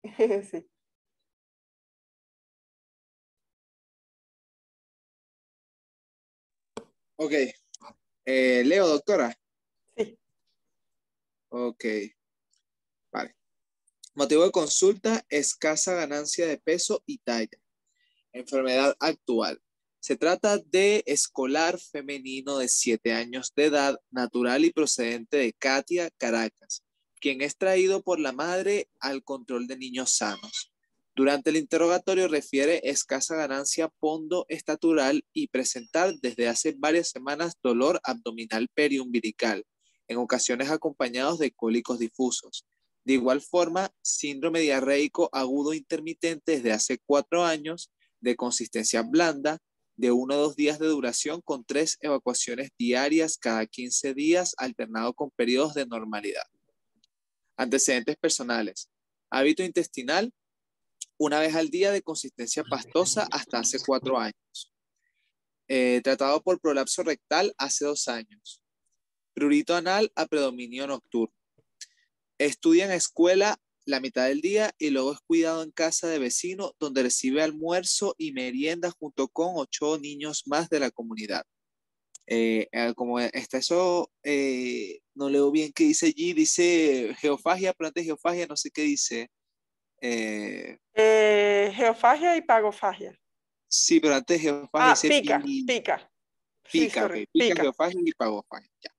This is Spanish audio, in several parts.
Sí. Ok. Leo, doctora. Sí. Ok. Vale. Motivo de consulta, escasa ganancia de peso y talla. Enfermedad actual. Se trata de escolar femenino de 7 años de edad, natural y procedente de Catia, Caracas, quien es traído por la madre al control de niños sanos. Durante el interrogatorio refiere escasa ganancia pondo-estatural y presentar desde hace varias semanas dolor abdominal periumbilical, en ocasiones acompañados de cólicos difusos. De igual forma, síndrome diarreico agudo intermitente desde hace 4 años, de consistencia blanda, de 1 a 2 días de duración con 3 evacuaciones diarias cada 15 días, alternado con periodos de normalidad. Antecedentes personales. Hábito intestinal, 1 vez al día de consistencia pastosa hasta hace 4 años. Tratado por prolapso rectal hace 2 años. Prurito anal a predominio nocturno. Estudia en escuela la mitad del día y luego es cuidado en casa de vecino donde recibe almuerzo y merienda junto con 8 niños más de la comunidad. Como está eso, no leo bien qué dice allí, dice geofagia, pero antes de geofagia no sé qué dice. Geofagia y pagofagia. Sí, pero antes de geofagia dice pica. Sí, pica, ok, sorry, pica, geofagia y pagofagia, ya.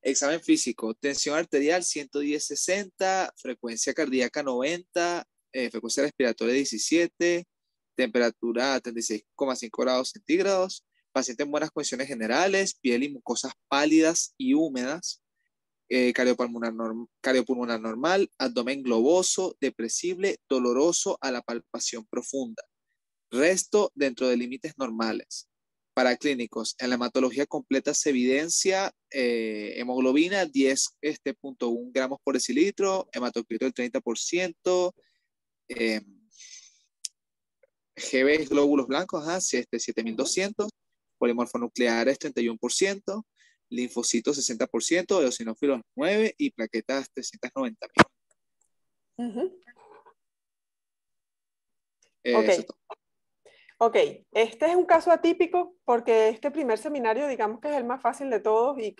Examen físico, tensión arterial 110/60, frecuencia cardíaca 90, frecuencia respiratoria 17, temperatura 36,5 grados centígrados, paciente en buenas condiciones generales, piel y mucosas pálidas y húmedas, cardiopulmonar normal, abdomen globoso, depresible, doloroso a la palpación profunda. Resto dentro de límites normales. Para clínicos, en la hematología completa se evidencia hemoglobina 10,1 gramos por decilitro, hematocrito del 30%, GB glóbulos blancos, 7.200, polimorfonucleares 31%, linfocitos 60%, eosinófilos 9 y plaquetas 390.000. Ok. Eso es todo. Ok, este es un caso atípico porque este primer seminario, digamos que es el más fácil de todos y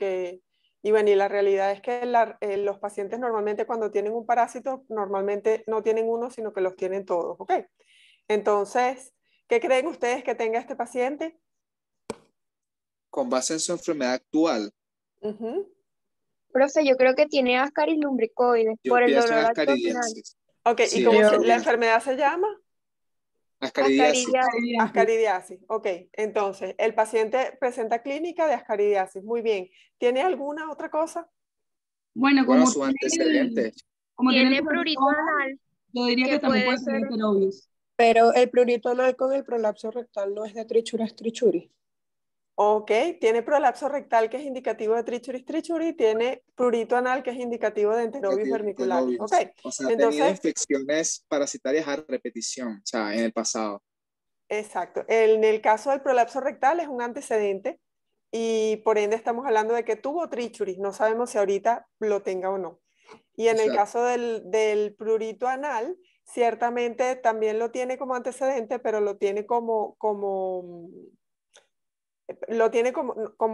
bueno, y la realidad es que los pacientes normalmente cuando tienen un parásito, normalmente no tienen uno, sino que los tienen todos, ¿ok? Entonces, ¿qué creen ustedes que tenga este paciente? Con base en su enfermedad actual, Profe, yo creo que tiene Ascaris lumbricoides yo por el pienso en dolor abdominal. ascaridiasis. Ok, ¿y Sí, cómo la ascaridiasis. enfermedad se llama? Ascaridiasis. Ascaridiasis. Ok, entonces, el paciente presenta clínica de ascaridiasis. Muy bien. ¿Tiene alguna otra cosa? Bueno, Bueno, como sus antecedentes. tiene Tiene el prurito prurito, anal, yo diría que que también puede puede ser ser. heterobius. Pero el prurito anal con el prolapso rectal no es de trichuras trichuri. Ok, tiene prolapso rectal que es indicativo de trichuris trichuri, tiene prurito anal que es indicativo de enterobius vermicularis. Ok, O sea, ha tenido entonces, infecciones parasitarias a repetición, o sea, en el pasado. exacto. En el caso del prolapso rectal es un antecedente y por ende estamos hablando de que tuvo trichuris, no sabemos si ahorita lo tenga o no. Y en el caso del prurito anal, ciertamente también lo tiene como antecedente, pero lo tiene como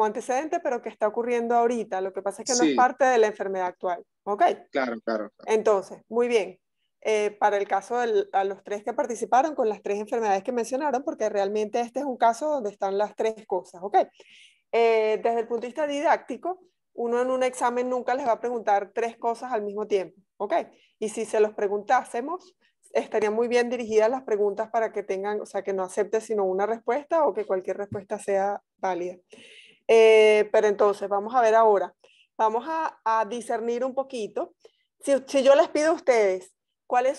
antecedente, pero que está ocurriendo ahorita. Lo que pasa es que no es Sí, parte de la enfermedad actual. ¿Ok? claro. Entonces, muy bien. Para el caso a los 3 que participaron con las 3 enfermedades que mencionaron, porque realmente este es un caso donde están las 3 cosas. ¿Ok? Desde el punto de vista didáctico, uno en un examen nunca les va a preguntar 3 cosas al mismo tiempo. ¿Ok? Y si se los preguntásemos, estarían muy bien dirigidas las preguntas para que tengan, o sea, que no acepte sino una respuesta o que cualquier respuesta sea válida. Pero entonces, vamos a ver ahora. Vamos a discernir un poquito. Si yo les pido a ustedes, ¿cuál es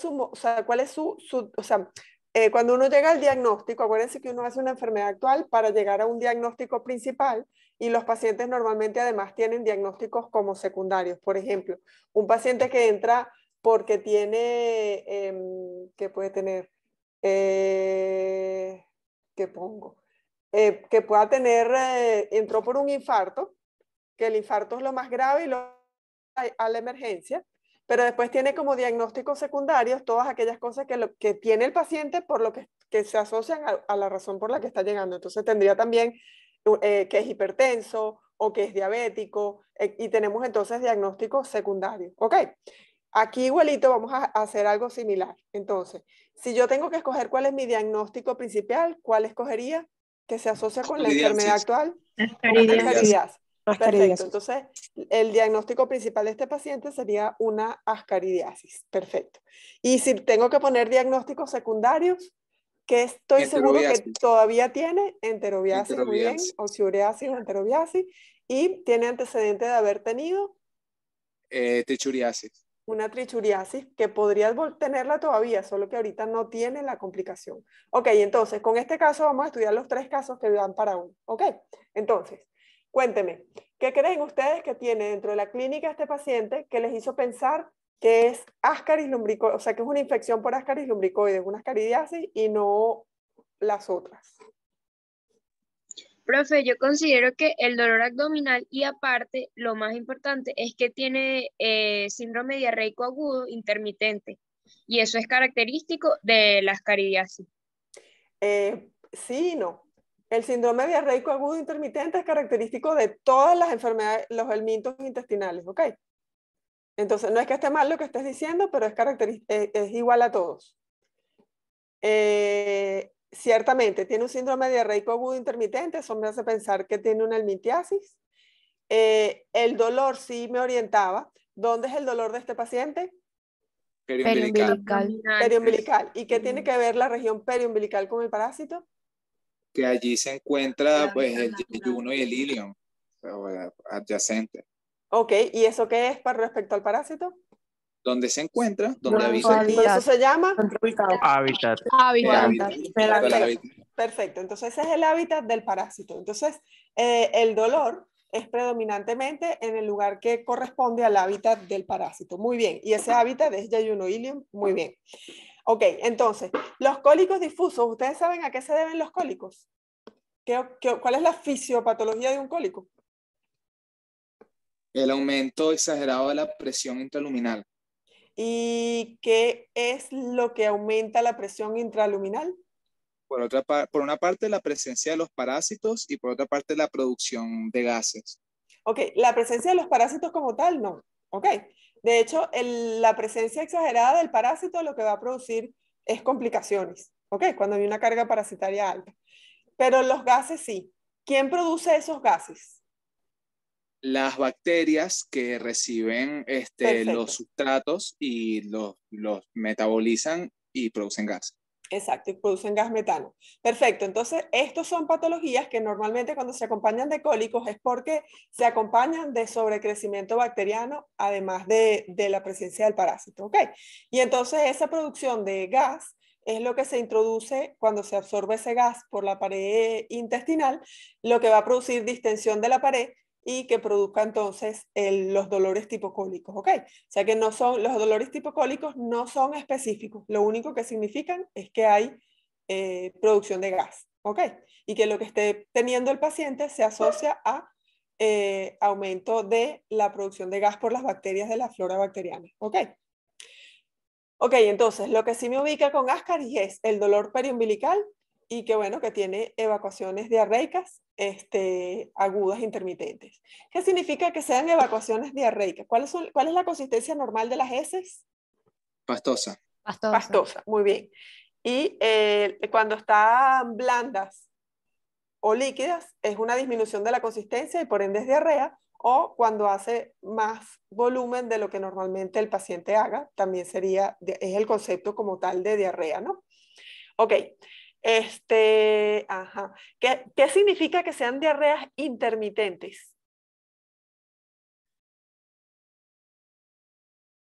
cuando uno llega al diagnóstico, acuérdense que uno hace una enfermedad actual para llegar a un diagnóstico principal y los pacientes normalmente además tienen diagnósticos como secundarios. Por ejemplo, un paciente que entra porque tiene, ¿qué puede tener? ¿Qué pongo? Que pueda tener, entró por un infarto, que el infarto es lo más grave y lo a la emergencia, pero después tiene como diagnósticos secundarios todas aquellas cosas que tiene el paciente por lo que se asocian a la razón por la que está llegando. Entonces tendría también que es hipertenso o que es diabético, y tenemos entonces diagnósticos secundarios. ¿Ok? Aquí igualito vamos a hacer algo similar. Entonces, si yo tengo que escoger cuál es mi diagnóstico principal, ¿cuál escogería que se asocia con la enfermedad actual? Ascaridiasis. Perfecto. Entonces, el diagnóstico principal de este paciente sería una ascaridiasis. Perfecto. Y si tengo que poner diagnósticos secundarios, que estoy seguro que todavía tiene enterobiasis, muy bien, oxiuriasis o enterobiasis, y tiene antecedente de haber tenido trichuriasis. una trichuriasis, que podría tenerla todavía, solo que ahorita no tiene la complicación. Ok, entonces, con este caso vamos a estudiar los 3 casos que van para uno. Ok, entonces, cuénteme, ¿qué creen ustedes que tiene dentro de la clínica este paciente que les hizo pensar que es Ascaris lumbricoides, o sea, que es una infección por Ascaris lumbricoides, una ascaridiasis, y no las otras? Profe, yo considero que el dolor abdominal y aparte, lo más importante es que tiene síndrome diarreico agudo intermitente y eso es característico de la ascaridiasis. Sí y no. El síndrome diarreico agudo intermitente es característico de todas las enfermedades, los helmintos intestinales, ¿ok? Entonces, no es que esté mal lo que estés diciendo, pero es igual a todos. Ciertamente, tiene un síndrome diarreico agudo intermitente, eso me hace pensar que tiene una helmintiasis. El dolor sí me orientaba. ¿Dónde es el dolor de este paciente? Periumbilical. Periumbilical. ¿Y qué tiene que ver la región periumbilical con el parásito? Que allí se encuentra pues el yeyuno y el ilion adyacente. Ok, ¿y eso qué es para respecto al parásito? ¿Dónde se encuentra? ¿Dónde habita? ¿Y eso se llama? Hábitat. Perfecto, entonces ese es el hábitat del parásito. Entonces, el dolor es predominantemente en el lugar que corresponde al hábitat del parásito. Muy bien, y ese hábitat es Yeyuno-Ilium. Muy bien. Ok, entonces, los cólicos difusos, ¿ustedes saben a qué se deben los cólicos? ¿Cuál es la fisiopatología de un cólico? El aumento exagerado de la presión intraluminal. ¿Y qué es lo que aumenta la presión intraluminal? Por una parte, la presencia de los parásitos y por otra parte, la producción de gases. Ok, la presencia de los parásitos como tal, no. Ok, de hecho, la presencia exagerada del parásito lo que va a producir es complicaciones. Ok, cuando hay una carga parasitaria alta. Pero los gases sí. ¿Quién produce esos gases? Las bacterias que reciben los sustratos y los metabolizan y producen gas. Exacto, y producen gas metano. Perfecto, entonces estos son patologías que normalmente cuando se acompañan de cólicos es porque se acompañan de sobrecrecimiento bacteriano, además de la presencia del parásito, ¿ok? Y entonces esa producción de gas es lo que se introduce cuando se absorbe ese gas por la pared intestinal, lo que va a producir distensión de la pared y que produzca entonces los dolores tipo cólicos, ¿ok? O sea que los dolores tipo cólicos no son específicos, lo único que significan es que hay producción de gas, ¿ok? Y que lo que esté teniendo el paciente se asocia a aumento de la producción de gas por las bacterias de la flora bacteriana, ¿ok? Ok, entonces lo que sí me ubica con Ascaris es el dolor periumbilical y que bueno, que tiene evacuaciones diarreicas agudas intermitentes. ¿Qué significa que sean evacuaciones diarreicas? ¿Cuál es la consistencia normal de las heces? Pastosa. Pastosa, muy bien. Y cuando están blandas o líquidas, es una disminución de la consistencia y por ende es diarrea, o cuando hace más volumen de lo que normalmente el paciente haga, también es el concepto como tal de diarrea, ¿no? Ok, ajá. ¿Qué significa que sean diarreas intermitentes?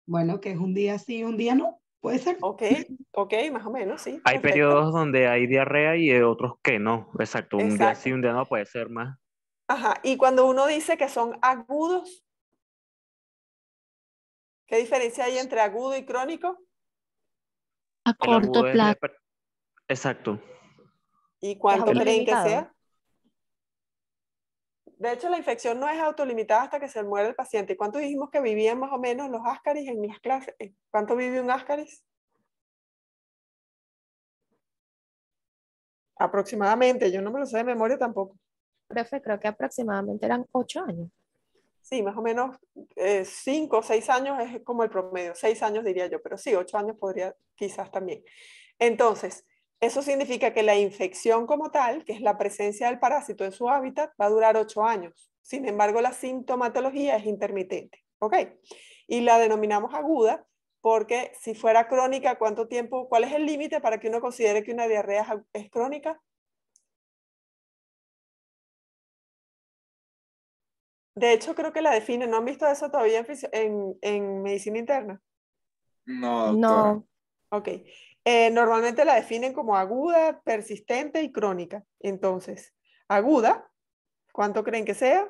Bueno, que es un día sí, un día no, puede ser. Ok, más o menos, sí. Hay perfecto. periodos donde hay diarrea y otros que no. Exacto, un día sí, un día no, puede ser más. Ajá, y cuando uno dice que son agudos, ¿qué diferencia hay entre agudo y crónico? A El agudo corto plazo. Exacto. ¿Y cuánto creen que sea? De hecho, la infección no es autolimitada hasta que se muere el paciente. ¿Cuánto dijimos que vivían más o menos los ascaris en las clases? ¿Cuánto vive un ascaris? Aproximadamente, yo no me lo sé de memoria tampoco. Profe, creo que aproximadamente eran 8 años. Sí, más o menos 5 o 6 años es como el promedio. 6 años diría yo, pero sí, 8 años podría quizás también. Entonces, eso significa que la infección como tal, que es la presencia del parásito en su hábitat, va a durar 8 años. Sin embargo, la sintomatología es intermitente. ¿Ok? Y la denominamos aguda porque si fuera crónica, ¿cuánto tiempo? ¿Cuál es el límite para que uno considere que una diarrea es crónica? De hecho, creo que la definen. ¿No han visto eso todavía en medicina interna? No, doctora. No, Ok. Normalmente la definen como aguda, persistente y crónica. Entonces, aguda, ¿cuánto creen que sea?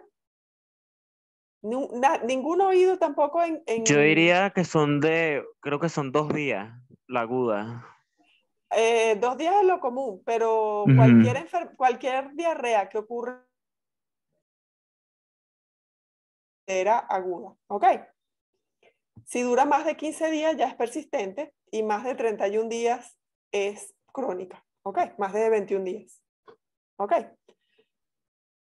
Ningún oído tampoco Yo diría que creo que son 2 días, la aguda. 2 días es lo común, pero Ujú. cualquier diarrea que ocurra era aguda. ¿Ok? Si dura más de 15 días ya es persistente y más de 31 días es crónica. ¿Ok? Más de 21 días. ¿Ok?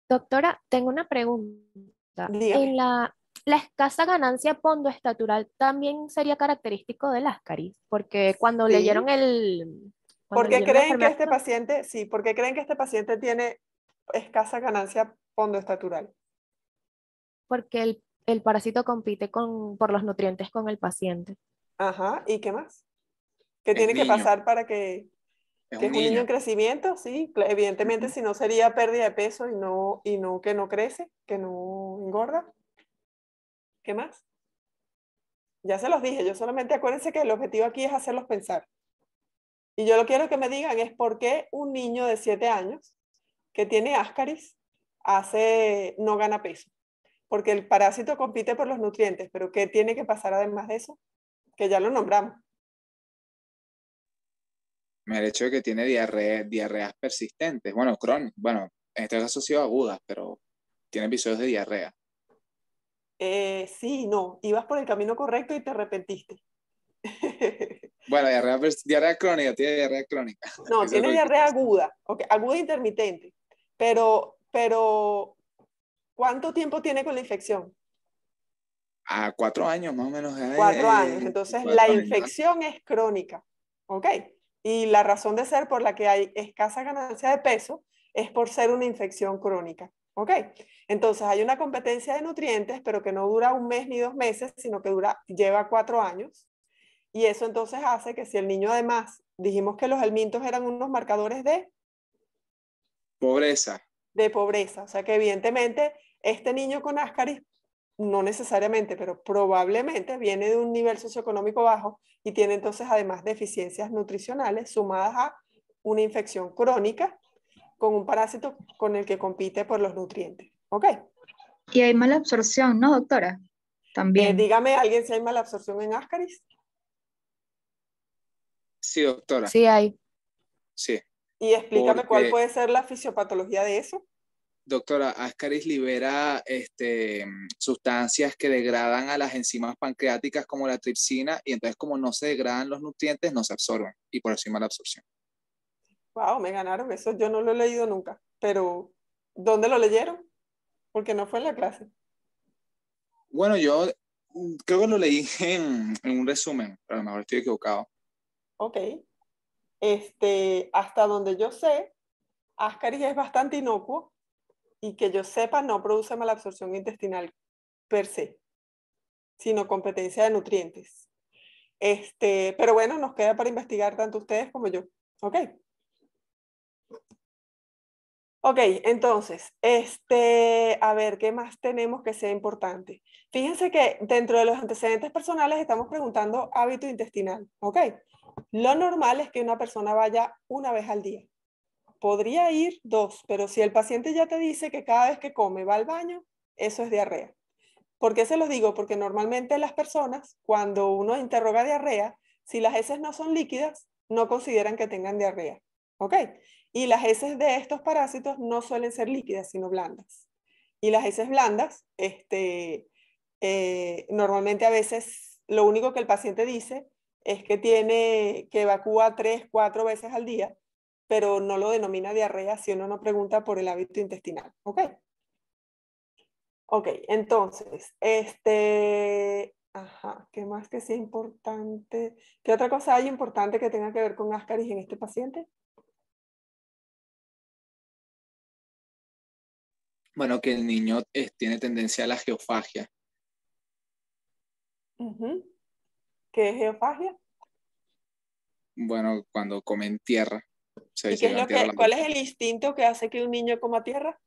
doctora, tengo una pregunta. Dígame. La escasa ganancia pondoestatural también sería característico del ascaris, porque Sí. cuando ¿Por qué leyeron la creen que enfermedad, este paciente, sí, por qué creen que este paciente tiene escasa ganancia pondoestatural? porque el parásito compite por los nutrientes con el paciente. Ajá, ¿y qué más? ¿Qué Es tiene que niño, pasar para es que un es un niño en niño. crecimiento? Sí, evidentemente Ujú. si no sería pérdida de peso y no que no crece, que no engorda. ¿Qué más? Ya se los dije, yo solamente acuérdense que el objetivo aquí es hacerlos pensar. Y yo lo quiero que me digan es por qué un niño de 7 años que tiene ascaris no gana peso. Porque el parásito compite por los nutrientes, pero ¿qué tiene que pasar además de eso? Que ya lo nombramos. El hecho de que tiene diarreas persistentes, bueno, bueno, en este caso ha sido agudas, pero tiene episodios de diarrea. Sí, no, ibas por el camino correcto y te arrepentiste. Bueno, diarrea crónica, tiene diarrea crónica. No, Esa es tiene lo que diarrea quise decir. aguda, okay, aguda intermitente, pero ¿cuánto tiempo tiene con la infección? A 4 años más o menos. 4 años, entonces la 4 años. ¿Ah? infección es crónica, ¿ok? Y la razón de ser por la que hay escasa ganancia de peso es por ser una infección crónica, ¿ok? Entonces hay una competencia de nutrientes, pero que no dura un mes ni 2 meses, sino que lleva 4 años. Y eso entonces hace que si el niño además, dijimos que los helmintos eran unos marcadores Pobreza. de pobreza, o sea que evidentemente este niño con ascaris, no necesariamente, pero probablemente viene de un nivel socioeconómico bajo y tiene entonces además deficiencias nutricionales sumadas a una infección crónica con un parásito con el que compite por los nutrientes. ¿Ok? Y hay mala absorción, ¿no, doctora? También. Dígame, ¿alguien si hay mala absorción en ascaris? Sí, doctora. Sí hay. Sí. Y explícame cuál Porque, puede ser la fisiopatología de eso. doctora, Ascaris libera sustancias que degradan a las enzimas pancreáticas como la tripsina y entonces como no se degradan los nutrientes, no se absorben y por eso hay mala absorción. Wow, me ganaron, eso yo no lo he leído nunca, pero ¿dónde lo leyeron? Porque no fue en la clase. Bueno, yo creo que lo leí en un resumen, pero a lo mejor estoy equivocado. Ok. Hasta donde yo sé, Ascaris es bastante inocuo y que yo sepa no produce malabsorción intestinal per se, sino competencia de nutrientes. Pero bueno, nos queda para investigar tanto ustedes como yo. Ok. Ok, entonces, a ver, ¿qué más tenemos que sea importante? Fíjense que dentro de los antecedentes personales estamos preguntando hábito intestinal, ¿ok? Lo normal es que una persona vaya una vez al día. Podría ir 2, pero si el paciente ya te dice que cada vez que come va al baño, eso es diarrea. ¿Por qué se los digo? Porque normalmente las personas, cuando uno interroga diarrea, si las heces no son líquidas, no consideran que tengan diarrea. ¿Ok? Y las heces de estos parásitos no suelen ser líquidas, sino blandas. Y las heces blandas, normalmente a veces lo único que el paciente dice es que evacúa 3, 4 veces al día, pero no lo denomina diarrea si uno no pregunta por el hábito intestinal. ¿Ok? Ok, entonces, ajá, ¿qué más que sea importante? ¿Qué otra cosa hay importante que tenga que ver con Ascaris en este paciente? Bueno, que el niño tiene tendencia a la geofagia. ¿Qué es geofagia? Bueno, cuando comen tierra. Se ¿Y qué es llevan tierra a la cuál boca. es el instinto que hace que un niño coma tierra?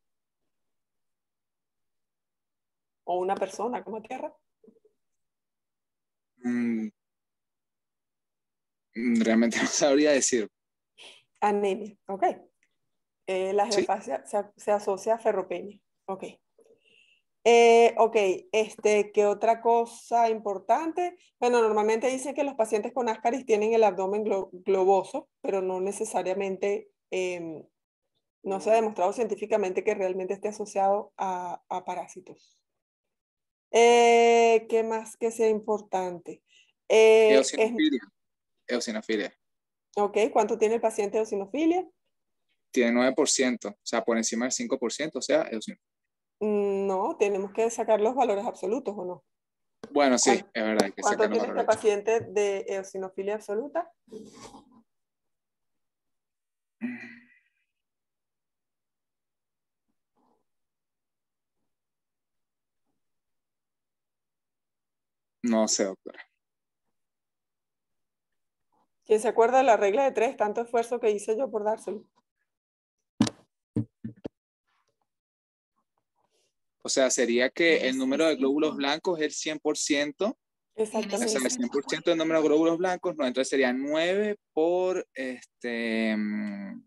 ¿O una persona coma tierra? Realmente no sabría decir. Anemia, ok. La ¿Sí? geofagia se asocia a ferropenia, ok. Ok, ¿qué otra cosa importante? Bueno, normalmente dicen que los pacientes con Ascaris tienen el abdomen globoso, pero no necesariamente, no se ha demostrado científicamente que realmente esté asociado a parásitos. ¿Qué más que sea importante? Eosinofilia. Eosinofilia. Ok, ¿cuánto tiene el paciente de eosinofilia? Tiene 9%, o sea, por encima del 5%, o sea, eosinofilia. No, tenemos que sacar los valores absolutos, ¿o no? Bueno, sí, es verdad, hay que ¿Cuánto sacar los tiene este valores. paciente de eosinofilia absoluta? No sé, doctora. ¿Quién se acuerda de la regla de 3? Tanto esfuerzo que hice yo por dárselo. O sea, sería que el número de glóbulos blancos es el 100%. O sea, el Exactamente. 100% del número de glóbulos blancos, no, entonces sería 9 por 9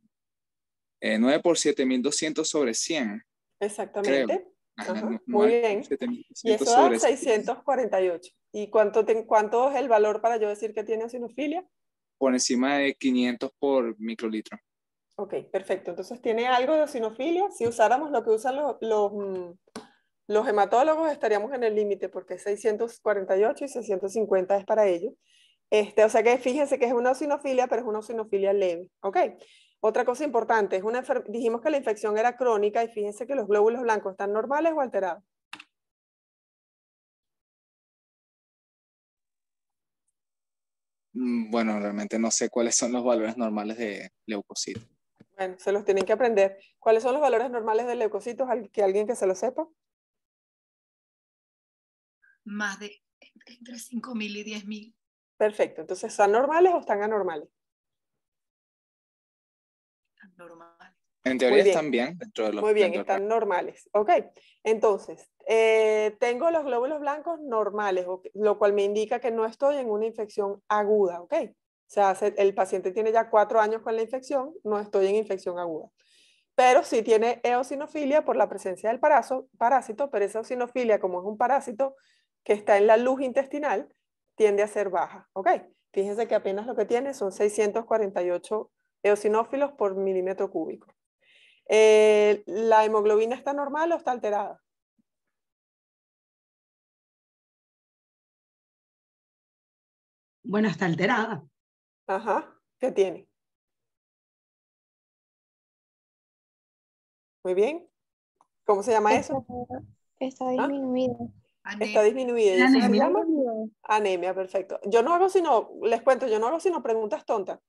por 7.200 sobre 100, creo. Exactamente. Ajá, Ajá, muy 9 por bien. Y 7.200 eso da sobre 100. 648. ¿Y cuánto es el valor para yo decir que tiene eosinofilia? Por encima de 500 por microlitro. Ok, perfecto. Entonces tiene algo de eosinofilia. Si usáramos lo que usan los hematólogos, estaríamos en el límite porque es 648 y 650 es para ellos. O sea que fíjense que es una eosinofilia, pero es una eosinofilia leve. ¿Ok? Otra cosa importante, dijimos que la infección era crónica y fíjense que los glóbulos blancos están normales o alterados. Bueno, realmente no sé cuáles son los valores normales de leucocitos. Bueno, se los tienen que aprender. ¿Cuáles son los valores normales de leucocitos? ¿Alguien que se lo sepa? Más de entre 5.000 y 10.000. Perfecto. Entonces, ¿están normales o están anormales? Normal. En Muy teoría bien. están bien dentro de los... Muy bien, dentro de- están normales. Ok, entonces, tengo los glóbulos blancos normales, lo cual me indica que no estoy en una infección aguda, ¿ok? O sea, el paciente tiene ya 4 años con la infección, no estoy en infección aguda. Pero sí tiene eosinofilia por la presencia del parásito, pero esa eosinofilia, como es un parásito que está en la luz intestinal, tiende a ser baja, ¿ok? Fíjense que apenas lo que tiene son 648 eosinófilos por milímetro cúbico. ¿La hemoglobina está normal o está alterada? Bueno, está alterada. Ajá, ¿qué tiene? Muy bien. ¿Cómo se llama eso? Está ¿Ah? disminuida. Está disminuida. ¿Y La eso se anemia. llama? Anemia, perfecto. Yo no hago sino, les cuento, yo no hago sino preguntas tontas.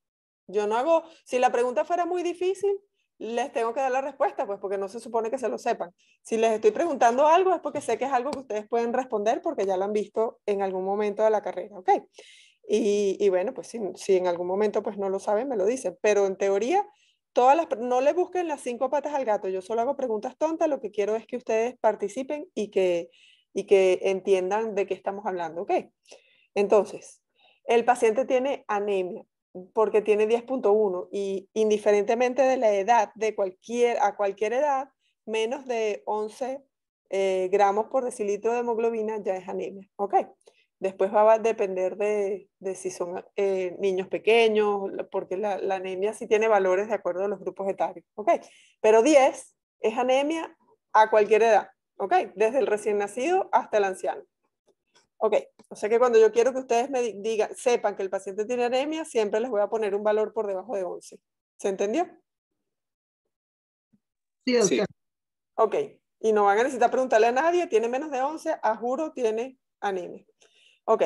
Yo no hago, si la pregunta fuera muy difícil, les tengo que dar la respuesta, pues porque no se supone que se lo sepan. Si les estoy preguntando algo es porque sé que es algo que ustedes pueden responder porque ya lo han visto en algún momento de la carrera, ¿ok? Y bueno, pues si en algún momento pues no lo saben, me lo dicen. Pero en teoría, no le busquen las 5 patas al gato. Yo solo hago preguntas tontas. Lo que quiero es que ustedes participen y que entiendan de qué estamos hablando, ¿ok? Entonces, el paciente tiene anemia porque tiene 10.1 y indiferentemente de la edad, a cualquier edad, menos de 11 gramos por decilitro de hemoglobina ya es anemia, ¿ok? Después va a depender de si son niños pequeños, porque la anemia sí tiene valores de acuerdo a los grupos etarios, ¿ok? Pero 10 es anemia a cualquier edad. ¿Ok? Desde el recién nacido hasta el anciano. Ok, o sea que cuando yo quiero que ustedes me digan, sepan que el paciente tiene anemia, siempre les voy a poner un valor por debajo de 11. ¿Se entendió? Sí, doctora. Sí. Ok, y no van a necesitar preguntarle a nadie, tiene menos de 11, a juro tiene anemia. Ok.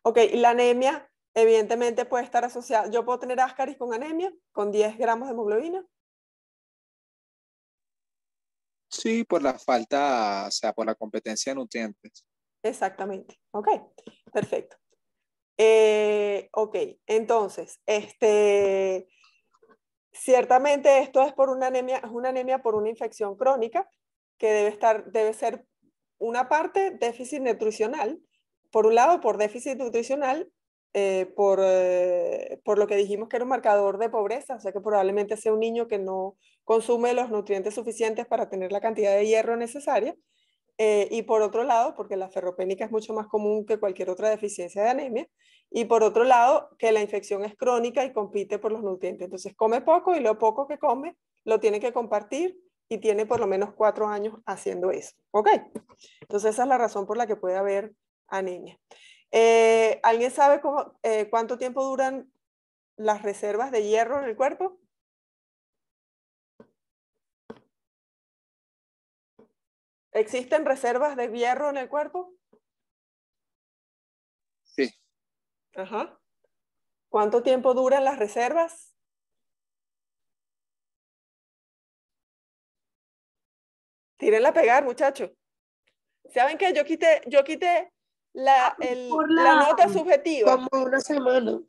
Ok, la anemia evidentemente puede estar asociada. Yo puedo tener Ascaris con anemia, con 10 gramos de hemoglobina. Sí, por la falta, o sea, por la competencia de nutrientes. Exactamente. Ok, perfecto. Ok, entonces, ciertamente esto es por una anemia por una infección crónica que debe ser una parte déficit nutricional, por un lado por déficit nutricional, por lo que dijimos que era un marcador de pobreza, o sea que probablemente sea un niño que no consume los nutrientes suficientes para tener la cantidad de hierro necesaria, y por otro lado, porque la ferropénica es mucho más común que cualquier otra deficiencia de anemia, y por otro lado, que la infección es crónica y compite por los nutrientes. Entonces come poco y lo poco que come lo tiene que compartir y tiene por lo menos 4 años haciendo eso. ¿Ok? Entonces esa es la razón por la que puede haber anemia. ¿Alguien sabe cuánto tiempo duran las reservas de hierro en el cuerpo? ¿Existen reservas de hierro en el cuerpo? Sí. Ajá. ¿Cuánto tiempo duran las reservas? Tírenla a pegar, muchachos. ¿Saben qué? Yo quité la nota subjetiva. Como una semana.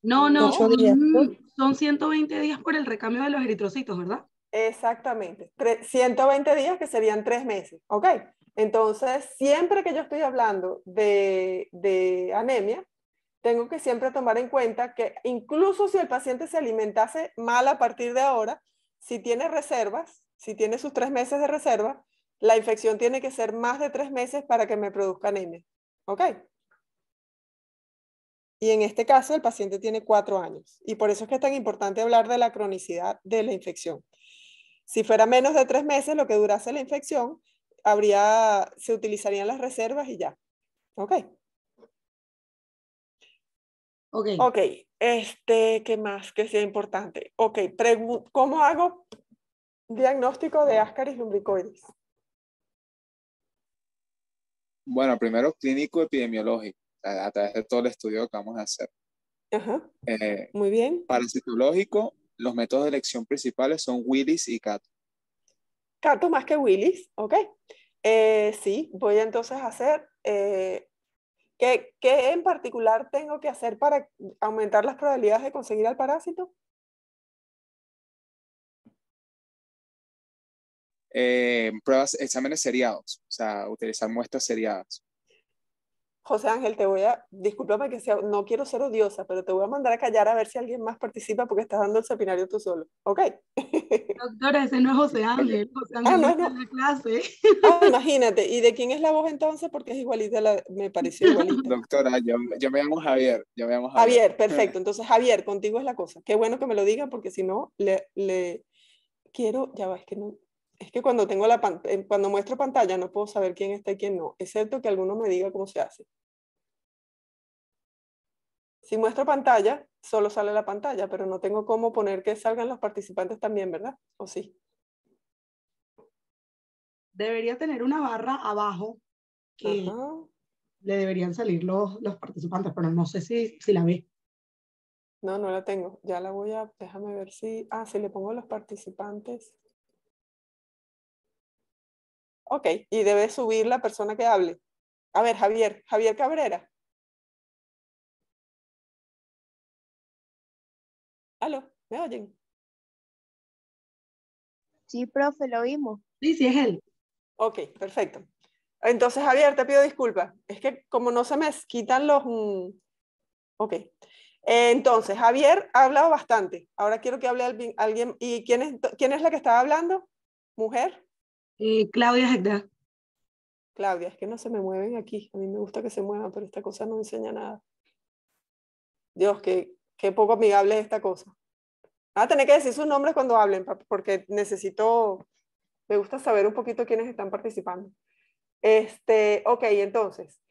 No, no, 8 días, ¿no? son 120 días por el recambio de los eritrocitos, ¿verdad? Exactamente. 120 días que serían 3 meses. ¿Ok? Entonces, siempre que yo estoy hablando de anemia, tengo que siempre tomar en cuenta que incluso si el paciente se alimentase mal a partir de ahora, si tiene reservas, si tiene sus 3 meses de reserva, la infección tiene que ser más de 3 meses para que me produzca anemia. ¿Ok? Y en este caso el paciente tiene 4 años. Y por eso es que es tan importante hablar de la cronicidad de la infección. Si fuera menos de 3 meses lo que durase la infección, se utilizarían las reservas y ya. ¿Ok? Ok. Ok, ¿qué más que sea importante? Ok, ¿cómo hago diagnóstico de Ascaris lumbricoides? Bueno, primero clínico epidemiológico, a través de todo el estudio que vamos a hacer. Ajá, Eh, muy bien. Parasitológico, los métodos de elección principales son Willis y Cato. Cato más que Willis, ok. Sí, voy entonces a hacer, ¿qué en particular tengo que hacer para aumentar las probabilidades de conseguir al parásito? Pruebas, exámenes seriados, o sea, utilizar muestras seriadas. José Ángel, discúlpame que no quiero ser odiosa, pero te voy a mandar a callar a ver si alguien más participa porque estás dando el seminario tú solo, ¿ok? Doctora, ese no es José Ángel. José Ángel no está en la clase. Imagínate. ¿Y de quién es la voz entonces? Porque es igualita, me pareció igualita. Doctora, yo me llamo Javier. Javier, perfecto. Entonces, Javier, contigo es la cosa. Qué bueno que me lo digan porque si no, quiero, ya va, es que cuando cuando muestro pantalla no puedo saber quién está y quién no, excepto que alguno me diga cómo se hace. Si muestro pantalla, solo sale la pantalla, pero no tengo cómo poner que salgan los participantes también, ¿verdad? ¿O sí? Debería tener una barra abajo que le deberían salir los participantes, pero no sé si la ve. No, no la tengo. Ya la déjame ver si le pongo los participantes. Ok, y debe subir la persona que hable. A ver, Javier Cabrera. ¿Aló? ¿Me oyen? Sí, profe, lo oímos. Sí, sí es él. Ok, perfecto. Entonces, Javier, te pido disculpas. Es que como no se me quitan los... Ok. Entonces, Javier ha hablado bastante. Ahora quiero que hable alguien. ¿Y quién es la que estaba hablando? ¿Mujer? Claudia Hegda. Claudia, es que no se me mueven aquí. A mí me gusta que se muevan, pero esta cosa no enseña nada. Dios, qué poco amigable es esta cosa. Van a tener que decir sus nombres cuando hablen, porque necesito Me gusta saber un poquito quiénes están participando. Ok, entonces.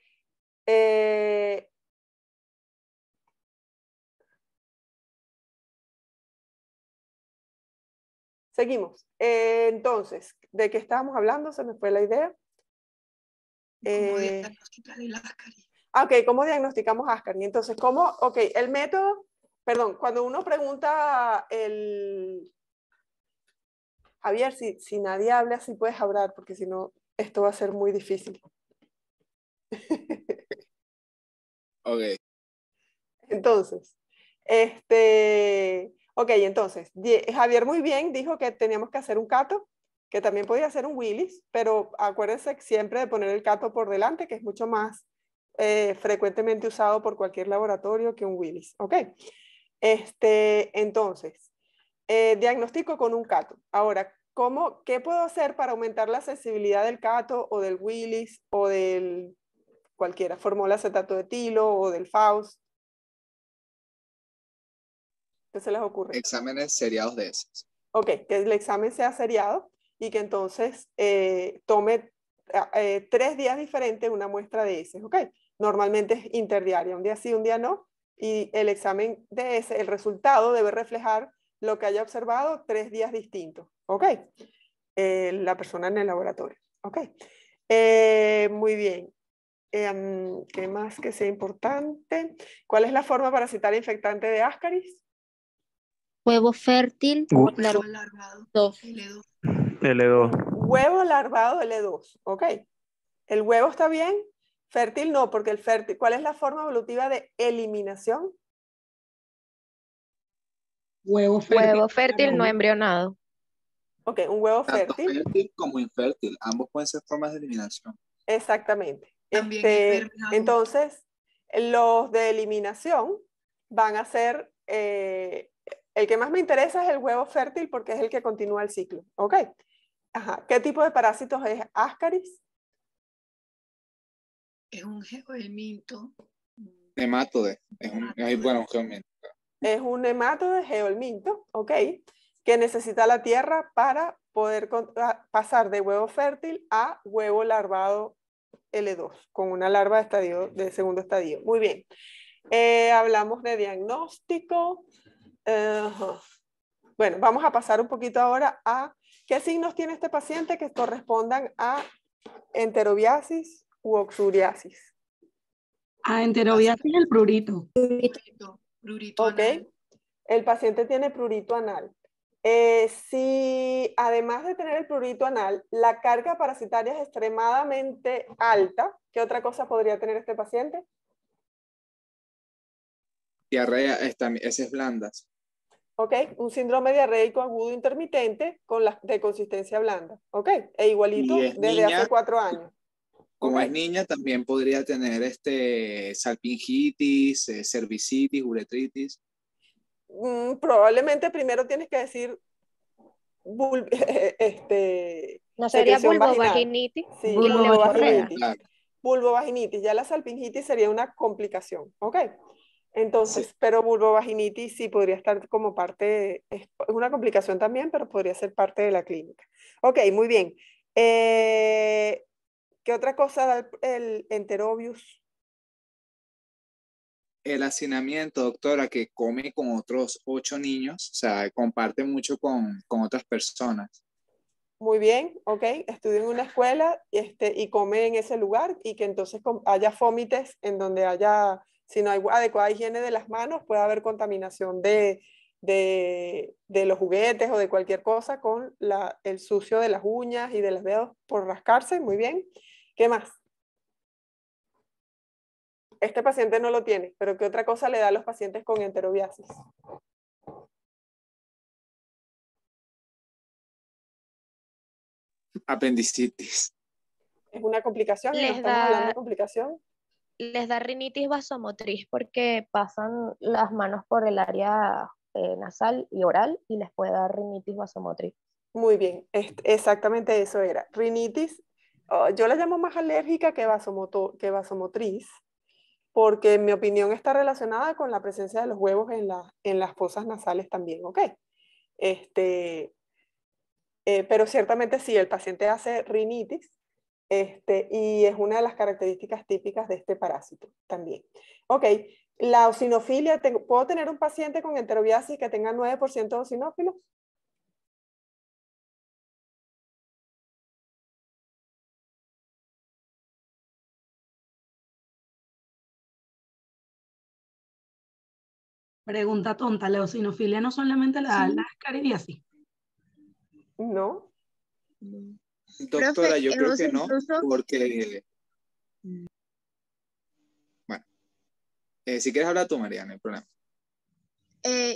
Seguimos. Entonces, ¿de qué estábamos hablando? Se me fue la idea. ¿Cómo diagnosticar el Ascaris? Ok, ¿cómo diagnosticamos Ascaris? Entonces, ok, el método, perdón, cuando uno pregunta Javier, si nadie habla, sí puedes hablar, porque si no, esto va a ser muy difícil. Ok. Entonces, ok, entonces, Javier muy bien dijo que teníamos que hacer un cato, que también podía hacer un Willis, pero acuérdense siempre de poner el cato por delante, que es mucho más frecuentemente usado por cualquier laboratorio que un Willis, ok. Entonces, diagnostico con un cato. Ahora, ¿qué puedo hacer para aumentar la sensibilidad del cato o del Willis o del cualquiera, formol acetato de etilo o del Faust? ¿Qué se les ocurre? Exámenes seriados de heces. Ok, que el examen sea seriado y que entonces tome 3 días diferentes una muestra de heces, ok. Normalmente es interdiaria, un día sí, un día no, y el examen de heces, el resultado debe reflejar lo que haya observado 3 días distintos, ok. La persona en el laboratorio, ok. Muy bien. ¿Qué más que sea importante? ¿Cuál es la forma parasitaria infectante de Ascaris? Huevo fértil, Huevo larvado, L2. L2. Huevo larvado L2, ok. ¿El huevo está bien? Fértil no, porque el fértil, ¿cuál es la forma evolutiva de eliminación? Huevo fértil. Huevo fértil no embrionado. Ok, un huevo Tanto fértil. fértil como infértil, ambos pueden ser formas de eliminación. Exactamente. También el verme adulto. Entonces, los de eliminación van a ser, el que más me interesa es el huevo fértil porque es el que continúa el ciclo, ¿ok? Ajá. ¿Qué tipo de parásitos es Ascaris? Es un geohelminto. Nemátode. Bueno, un geohelminto. Es un nemátode geohelminto, ¿ok? Que necesita la tierra para poder pasar de huevo fértil a huevo larvado L2, con una larva de segundo estadio. Muy bien. Hablamos de diagnóstico. Bueno, vamos a pasar un poquito ahora a qué signos tiene este paciente que correspondan a enterobiasis u oxuriasis. Enterobiasis el prurito. Prurito Ok, anal. el paciente tiene prurito anal. Si además de tener el prurito anal, la carga parasitaria es extremadamente alta, ¿qué otra cosa podría tener este paciente? Diarrea, heces blandas. ¿Ok? Un síndrome diarreico agudo intermitente de consistencia blanda. ¿Ok? E igualito Y es desde niña, hace 4 años. como ¿Ok? es niña, también podría tener salpingitis, cervicitis, uretritis. Probablemente primero tienes que decir ¿No sería secreción vaginal. vulvovaginitis? Sí, Y la levorrea. vulvovaginitis. Vulvovaginitis, ya la salpingitis sería una complicación, ¿ok? Entonces, Sí. pero vulvovaginitis sí podría estar como parte, es una complicación también, pero podría ser parte de la clínica. Ok, muy bien. ¿Qué otra cosa da el enterobius? El hacinamiento, doctora, que come con otros 8 niños, o sea, comparte mucho con otras personas. Muy bien, ok. Estudia en una escuela y come en ese lugar y que entonces haya fómites en donde haya, si no hay adecuada higiene de las manos, puede haber contaminación de los juguetes o de cualquier cosa con el sucio de las uñas y de los dedos por rascarse. Muy bien. ¿Qué más? Este paciente no lo tiene, pero ¿qué otra cosa le da a los pacientes con enterobiasis? Apendicitis. ¿Es una complicación? ¿Estamos hablando de complicación? Les da rinitis vasomotriz porque pasan las manos por el área nasal y oral y les puede dar rinitis vasomotriz. Muy bien, exactamente eso era. Rinitis, yo la llamo más alérgica que vasomotriz, porque en mi opinión está relacionada con la presencia de los huevos en las fosas nasales también, ¿ok? pero ciertamente sí, el paciente hace rinitis, y es una de las características típicas de este parásito también. Ok, la eosinofilia, ¿puedo tener un paciente con enterobiasis que tenga 9% de eosinófilos? Pregunta tonta, la eosinofilia no solamente la da la caridiasis. No. Doctora, Profe, yo creo José, que no, incluso, porque, bueno, si quieres hablar tú, María, no hay problema.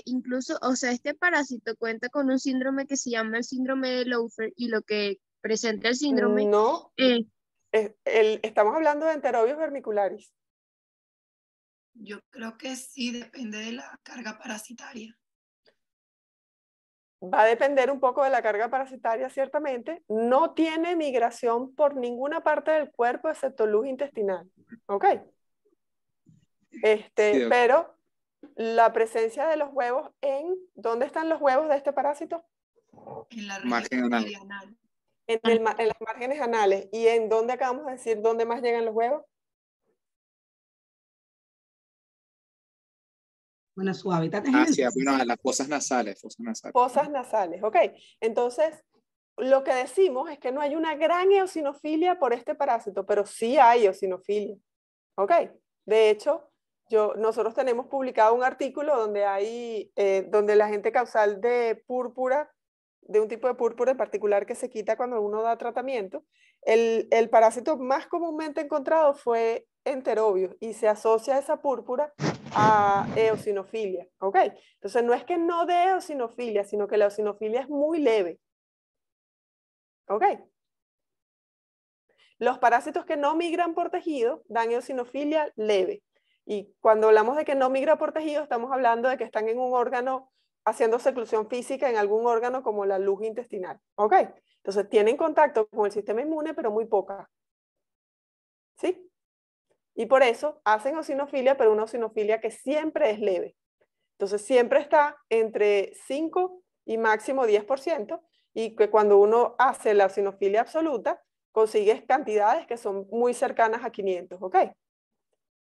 incluso, o sea, este parásito cuenta con un síndrome que se llama el síndrome de Laufer y lo que presenta el síndrome, No, estamos hablando de enterobios vermicularis. Yo creo que sí, depende de la carga parasitaria. Va a depender un poco de la carga parasitaria, ciertamente. No tiene migración por ninguna parte del cuerpo excepto luz intestinal. ¿Ok? Sí, Pero la presencia de los huevos ¿dónde están los huevos de este parásito? En la margen región anal. perianal. En las márgenes anales. ¿Y en dónde acabamos de decir dónde más llegan los huevos? Bueno, su hábitat es en el Hacia, bueno, a las fosas nasales, Fosas nasales, ¿ok? Entonces, lo que decimos es que no hay una gran eosinofilia por este parásito, pero sí hay eosinofilia, ¿ok? De hecho, nosotros tenemos publicado un artículo donde la agente causal de púrpura, de un tipo de púrpura en particular que se quita cuando uno da tratamiento, el parásito más comúnmente encontrado fue enterobius y se asocia esa púrpura a eosinofilia, ¿ok? Entonces no es que no dé eosinofilia, sino que la eosinofilia es muy leve, ¿ok? Los parásitos que no migran por tejido dan eosinofilia leve. Y cuando hablamos de que no migra por tejido, estamos hablando de que están en un órgano haciendo seclusión física en algún órgano como la luz intestinal, ¿ok? Entonces tienen contacto con el sistema inmune, pero muy poca, ¿sí? Y por eso hacen eosinofilia, pero una eosinofilia que siempre es leve. Entonces siempre está entre 5 y máximo 10%, y que cuando uno hace la eosinofilia absoluta, consigues cantidades que son muy cercanas a 500, ¿ok? O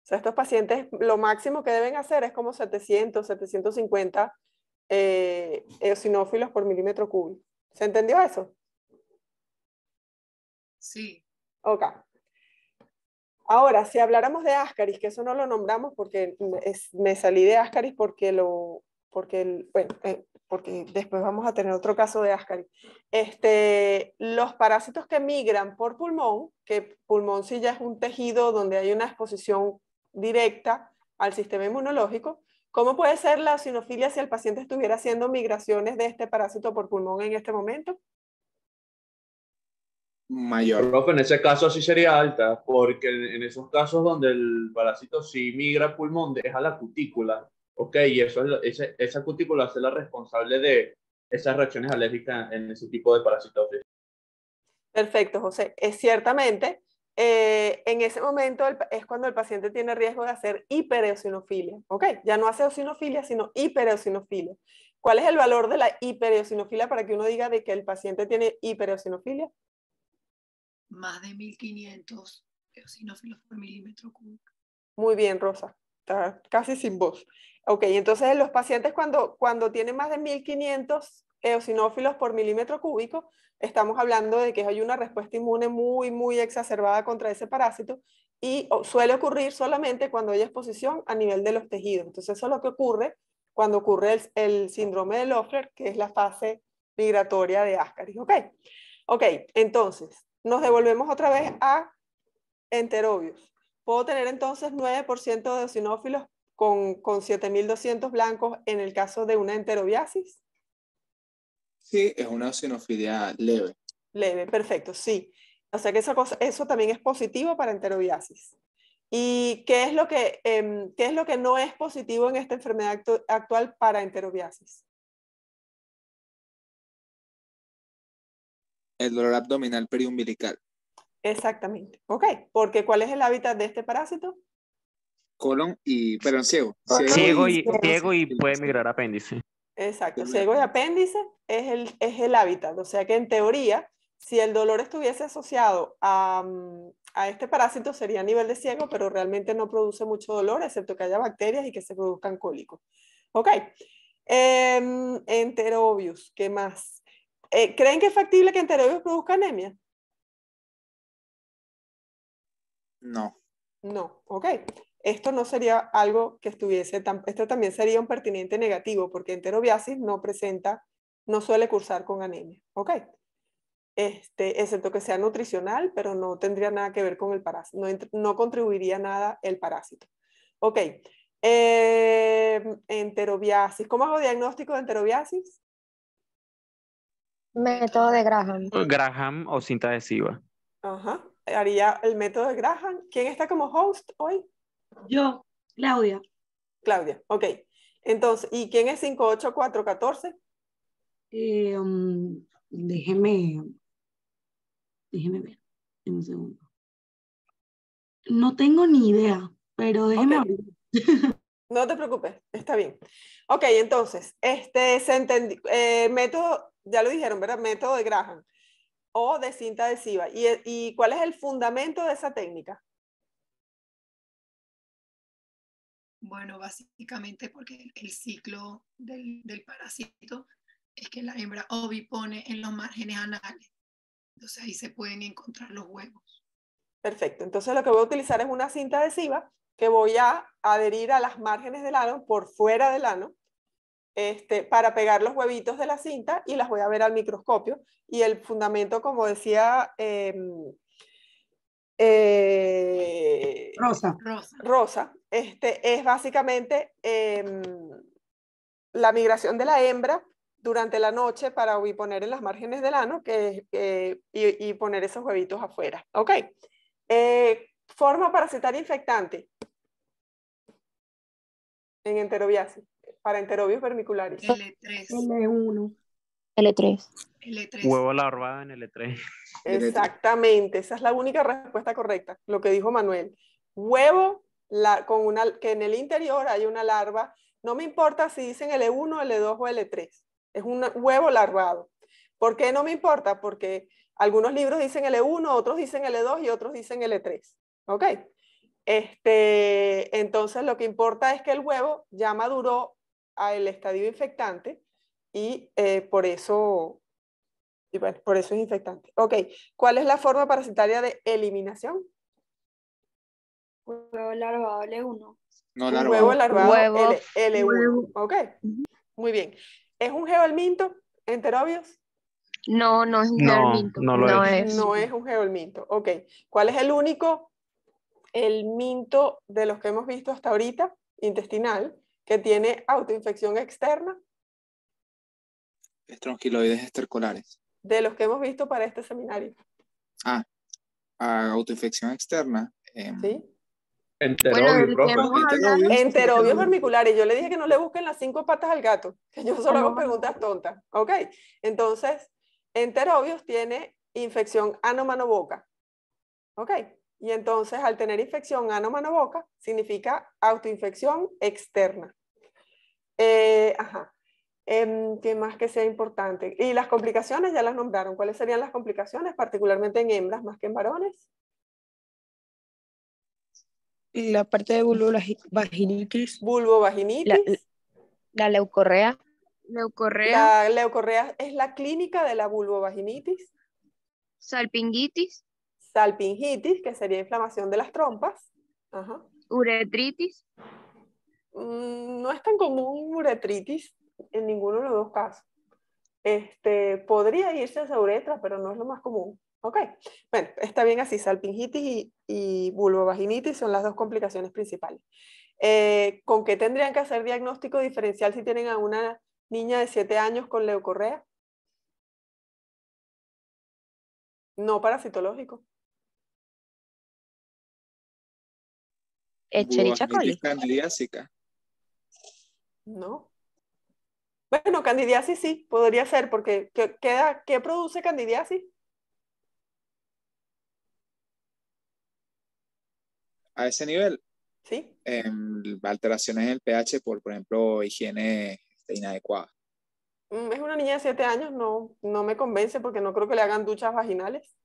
sea, estos pacientes lo máximo que deben hacer es como 700, 750 eosinófilos por milímetro cúbico. ¿Se entendió eso? Sí. Ok. Ahora, si habláramos de Ascaris, que eso no lo nombramos porque me salí de Ascaris porque después vamos a tener otro caso de Ascaris. Los parásitos que migran por pulmón, que pulmón sí ya es un tejido donde hay una exposición directa al sistema inmunológico, ¿cómo puede ser la eosinofilia si el paciente estuviera haciendo migraciones de este parásito por pulmón en este momento? Mayor. Profe, en ese caso sí sería alta, porque en esos casos donde el parásito sí migra al pulmón, deja la cutícula, ¿ok? Y esa cutícula es la responsable de esas reacciones alérgicas en ese tipo de parasitosis. Perfecto, José. Ciertamente, en ese momento es cuando el paciente tiene riesgo de hacer hipereosinofilia, ¿ok? Ya no hace eosinofilia, sino hipereosinofilia. ¿Cuál es el valor de la hipereosinofilia para que uno diga de que el paciente tiene hipereosinofilia? Más de 1500 eosinófilos por milímetro cúbico. Muy bien, Rosa. Está casi sin voz. Ok, entonces los pacientes cuando tienen más de 1500 eosinófilos por milímetro cúbico, estamos hablando de que hay una respuesta inmune muy, muy exacerbada contra ese parásito y suele ocurrir solamente cuando hay exposición a nivel de los tejidos. Entonces eso es lo que ocurre cuando ocurre el síndrome de Loeffler, que es la fase migratoria de Ascaris. Ok, entonces nos devolvemos otra vez a enterobius. Puedo tener entonces 9% de eosinófilos con 7.200 blancos en el caso de una enterobiasis. Sí, es una eosinofilia leve. Leve, perfecto, sí. O sea que eso también es positivo para enterobiasis. ¿Y qué es lo que no es positivo en esta enfermedad actual para enterobiasis? El dolor abdominal periumbilical. Exactamente, ok. Porque ¿cuál es el hábitat de este parásito? Colon y, perdón, ciego. Ciego y puede migrar a apéndice. Exacto, ciego y apéndice es el hábitat, o sea que en teoría, si el dolor estuviese asociado a este parásito sería a nivel de ciego, pero realmente no produce mucho dolor, excepto que haya bacterias y que se produzcan cólicos. Ok, Enterobius, ¿qué más? ¿Creen que es factible que Enterobius produzca anemia? No. No, ok. Esto no sería algo que estuviese esto también sería un pertinente negativo, porque enterobiasis no suele cursar con anemia, ok. Excepto que sea nutricional, pero no tendría nada que ver con el parásito, no contribuiría nada el parásito. Ok, enterobiasis, ¿cómo hago diagnóstico de enterobiasis? Método de Graham. Graham o cinta adhesiva. Ajá, haría el método de Graham. ¿Quién está como host hoy? Yo, Claudia. Claudia, ok. Entonces, ¿y quién es 58414? Déjeme ver un segundo. No tengo ni idea, pero déjeme Ok. abrir. No te preocupes, está bien. Ok, entonces, método, ya lo dijeron, ¿verdad? Método de Graham o de cinta adhesiva. ¿Y cuál es el fundamento de esa técnica? Bueno, básicamente porque el ciclo del parásito es que la hembra ovipone en los márgenes anales. Entonces ahí se pueden encontrar los huevos. Perfecto, entonces lo que voy a utilizar es una cinta adhesiva que voy a adherir a las márgenes del ano, por fuera del ano, para pegar los huevitos de la cinta y las voy a ver al microscopio. Y el fundamento, como decía Rosa. Rosa, es básicamente la migración de la hembra durante la noche para poner en las márgenes del ano y poner esos huevitos afuera. Ok. Forma parasitaria infectante en enterobiasis, para enterobios vermicularis. L3. L1. L3. L3. Huevo larvado en L3. Exactamente, esa es la única respuesta correcta, lo que dijo Manuel. Huevo que en el interior hay una larva, no me importa si dicen L1, L2 o L3, es un huevo larvado. ¿Por qué no me importa? Porque algunos libros dicen L1, otros dicen L2 y otros dicen L3. ¿Ok? Entonces lo que importa es que el huevo ya maduró al estadio infectante y por eso es infectante. Ok, ¿cuál es la forma parasitaria de eliminación? Huevo larvado L1. No Un larvado. huevo larvado Huevo. L1. Ok, muy bien. ¿Es un geoelminto, enterobios? No, no es un No, geoelminto. no lo No es. es. No es un geoelminto. Ok, ¿cuál es el único elminto de los que hemos visto hasta ahorita, intestinal, que tiene autoinfección externa? Estronquiloides estercolares. De los que hemos visto para este seminario. Autoinfección externa. ¿Sí? Bueno, Enterobius, del que profe. hemos hablado. Enterobius. Enterobios vermiculares. Yo le dije que no le busquen las 5 patas al gato, que yo solo hago no. preguntas tontas. Ok, entonces, enterobios tiene infección ano-mano-boca. Ok, y entonces al tener infección ano-mano-boca significa autoinfección externa. Ajá. ¿Qué más que sea importante? Y las complicaciones ya las nombraron. ¿Cuáles serían las complicaciones, particularmente en hembras más que en varones? La parte de vulvovaginitis. Vulvovaginitis. La leucorrea. Leucorrea, La leucorrea es la clínica de la vulvovaginitis. salpingitis, Salpingitis, que sería inflamación de las trompas. Ajá. uretritis, No es tan común uretritis en ninguno de los dos casos. Podría irse a uretra, pero no es lo más común. Ok, bueno, está bien así. Salpingitis y vulvovaginitis son las dos complicaciones principales. ¿Con qué tendrían que hacer diagnóstico diferencial si tienen a una niña de 7 años con leucorrea? No parasitológico. Escherichia coli. Candidiásica. No. Bueno, candidiasis sí, podría ser, porque ¿qué produce candidiasis? A ese nivel, Sí. alteraciones en el pH por ejemplo, higiene inadecuada. Es una niña de 7 años, no me convence porque no creo que le hagan duchas vaginales.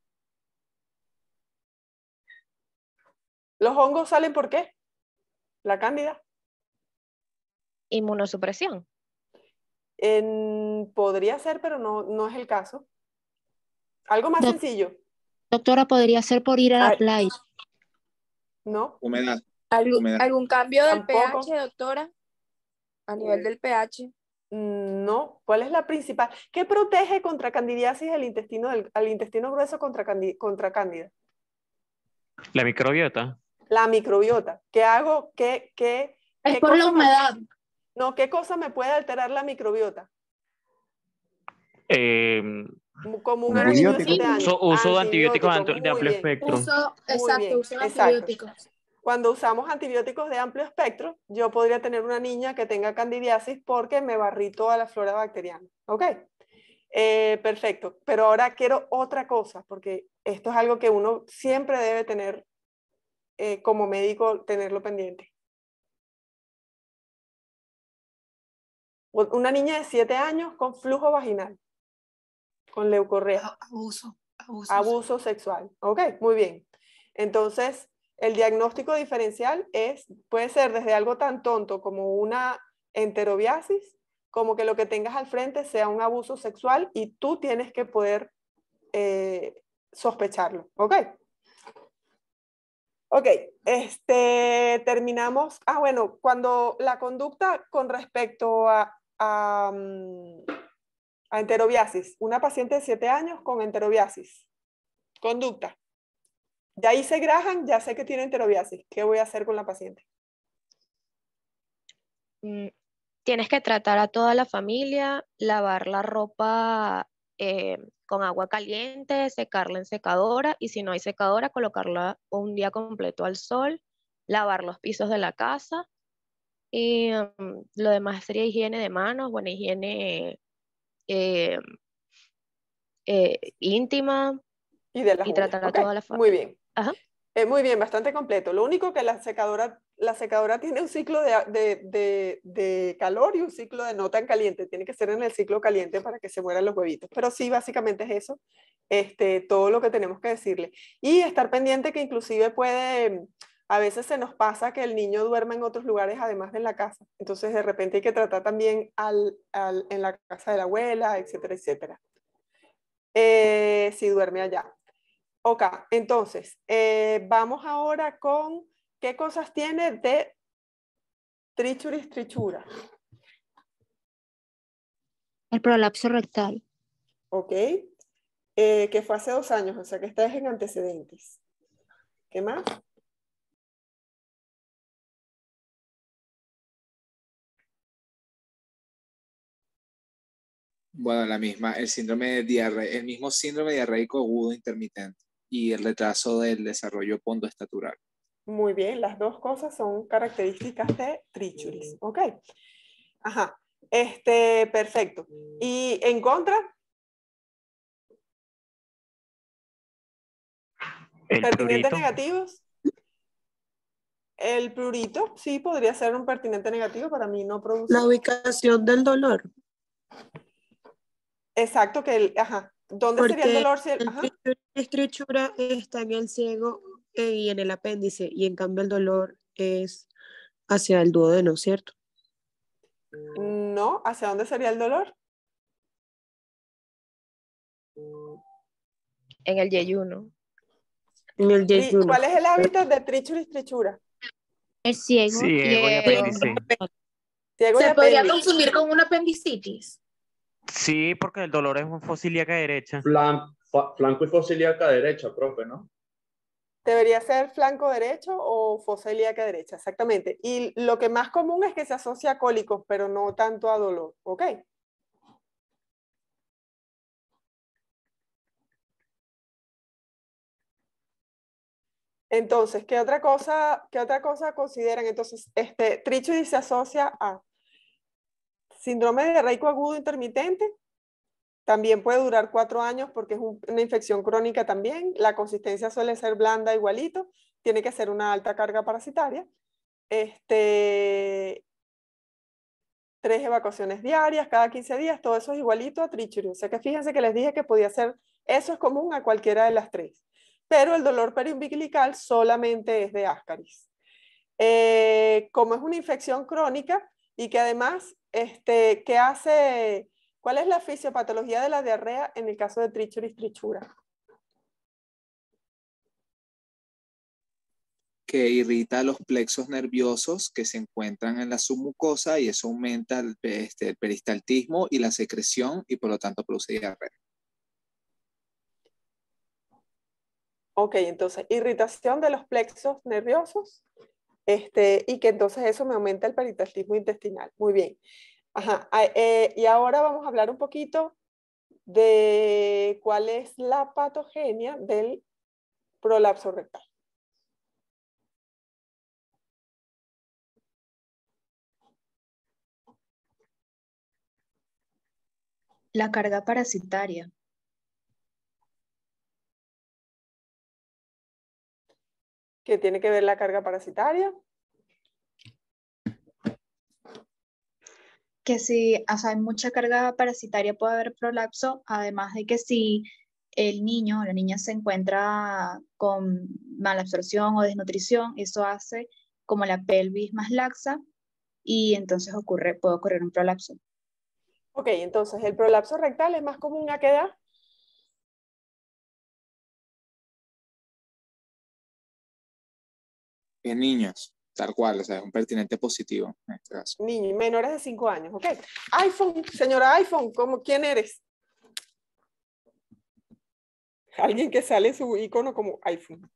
¿Los hongos salen por qué? La cándida. Inmunosupresión. Podría ser, pero no es el caso. Algo más sencillo. Doctora, podría ser por ir a la playa. ¿No? Humedad. ¿Algún cambio del Tampoco. pH, doctora? A nivel del pH. No. ¿Cuál es la principal? ¿Qué protege contra candidiasis al intestino grueso contra cándida? La microbiota. La microbiota. ¿Qué hago? Es por la humedad. No, ¿qué cosa me puede alterar la microbiota? Como un niño de 7 años. Uso de antibióticos de amplio bien. espectro. Uso de antibióticos. Cuando usamos antibióticos de amplio espectro, yo podría tener una niña que tenga candidiasis porque me barrí toda la flora bacteriana. ¿Ok? Perfecto. Pero ahora quiero otra cosa, porque esto es algo que uno siempre debe tener como médico, tenerlo pendiente. Una niña de 7 años con flujo vaginal, con leucorrea. Abuso sexual. Ok, muy bien. Entonces, el diagnóstico diferencial puede ser desde algo tan tonto como una enterobiasis, como que lo que tengas al frente sea un abuso sexual y tú tienes que poder sospecharlo. ¿Ok? Ok, terminamos. Bueno, cuando la conducta con respecto a enterobiasis, una paciente de 7 años con enterobiasis, conducta. Ya hice Graham, ya sé que tiene enterobiasis. ¿Qué voy a hacer con la paciente? Tienes que tratar a toda la familia, lavar la ropa con agua caliente, secarla en secadora y si no hay secadora, colocarla un día completo al sol, lavar los pisos de la casa y lo demás sería higiene de manos, buena higiene íntima y de las y tratar a okay. toda la familia. Muy bien. Ajá. Muy bien, bastante completo. Lo único que la secadora tiene un ciclo de calor y un ciclo de no tan caliente. Tiene que ser en el ciclo caliente para que se mueran los huevitos. Pero sí, básicamente es eso, todo lo que tenemos que decirle. Y estar pendiente que inclusive a veces se nos pasa que el niño duerma en otros lugares además de en la casa. Entonces de repente hay que tratar también en la casa de la abuela, etcétera, etcétera. Si duerme allá. Ok, entonces, vamos ahora con qué cosas tiene de trichura. El prolapso rectal. Ok, que fue hace 2 años, o sea que estás en antecedentes. ¿Qué más? Bueno, el síndrome de diarrea, el mismo síndrome diarreico agudo intermitente y el retraso del desarrollo pondoestatural. Muy bien, las dos cosas son características de trichuris. Ok. Ajá. Perfecto. ¿Y en contra? ¿Pertinentes negativos? El prurito, sí, podría ser un pertinente negativo. Para mí no produce. La ubicación del dolor. Exacto, ajá. ¿Dónde sería el dolor? La trichura está en el ciego y en el apéndice, y en cambio el dolor es hacia el duodeno, ¿cierto? No, ¿hacia dónde sería el dolor? En el yeyuno. En el yeyuno. ¿Cuál es el hábitat de trichura? El ciego. Ciego y apéndice. ¿Se podría confundir con una apendicitis? Sí, porque el dolor es un fosa ilíaca derecha. Flanco y fosa ilíaca derecha, profe, ¿no? Debería ser flanco derecho o fosa ilíaca derecha, exactamente. Y lo que más común es que se asocia a cólicos, pero no tanto a dolor, ¿ok? Entonces, ¿qué otra cosa consideran? Entonces, trichuritis se asocia a síndrome diarreico agudo intermitente. También puede durar 4 años porque es una infección crónica también. La consistencia suele ser blanda igualito. Tiene que ser una alta carga parasitaria. 3 evacuaciones diarias, cada 15 días, todo eso es igualito a trichuri. O sea que fíjense que les dije que podía ser, eso es común a cualquiera de las 3. Pero el dolor periumbilical solamente es de Ascaris. Como es una infección crónica y que además, ¿qué hace? ¿Cuál es la fisiopatología de la diarrea en el caso de trichuris trichura? Que irrita los plexos nerviosos que se encuentran en la submucosa y eso aumenta el peristaltismo y la secreción y por lo tanto produce diarrea. Ok, entonces irritación de los plexos nerviosos y que entonces eso me aumenta el peristaltismo intestinal. Muy bien. Ajá. Y ahora vamos a hablar un poquito de cuál es la patogenia del prolapso rectal. La carga parasitaria. ¿Qué tiene que ver la carga parasitaria? Que si, o sea, hay mucha carga parasitaria puede haber prolapso, además de que si el niño o la niña se encuentra con mala absorción o desnutrición, eso hace como la pelvis más laxa y entonces puede ocurrir un prolapso. Ok, entonces el prolapso rectal es más común ¿a qué edad? En niños, tal cual, o sea, es un pertinente positivo en este caso. Niños menores de 5 años, ok. iPhone, señora iPhone, ¿quién eres? Alguien que sale en su icono como iPhone.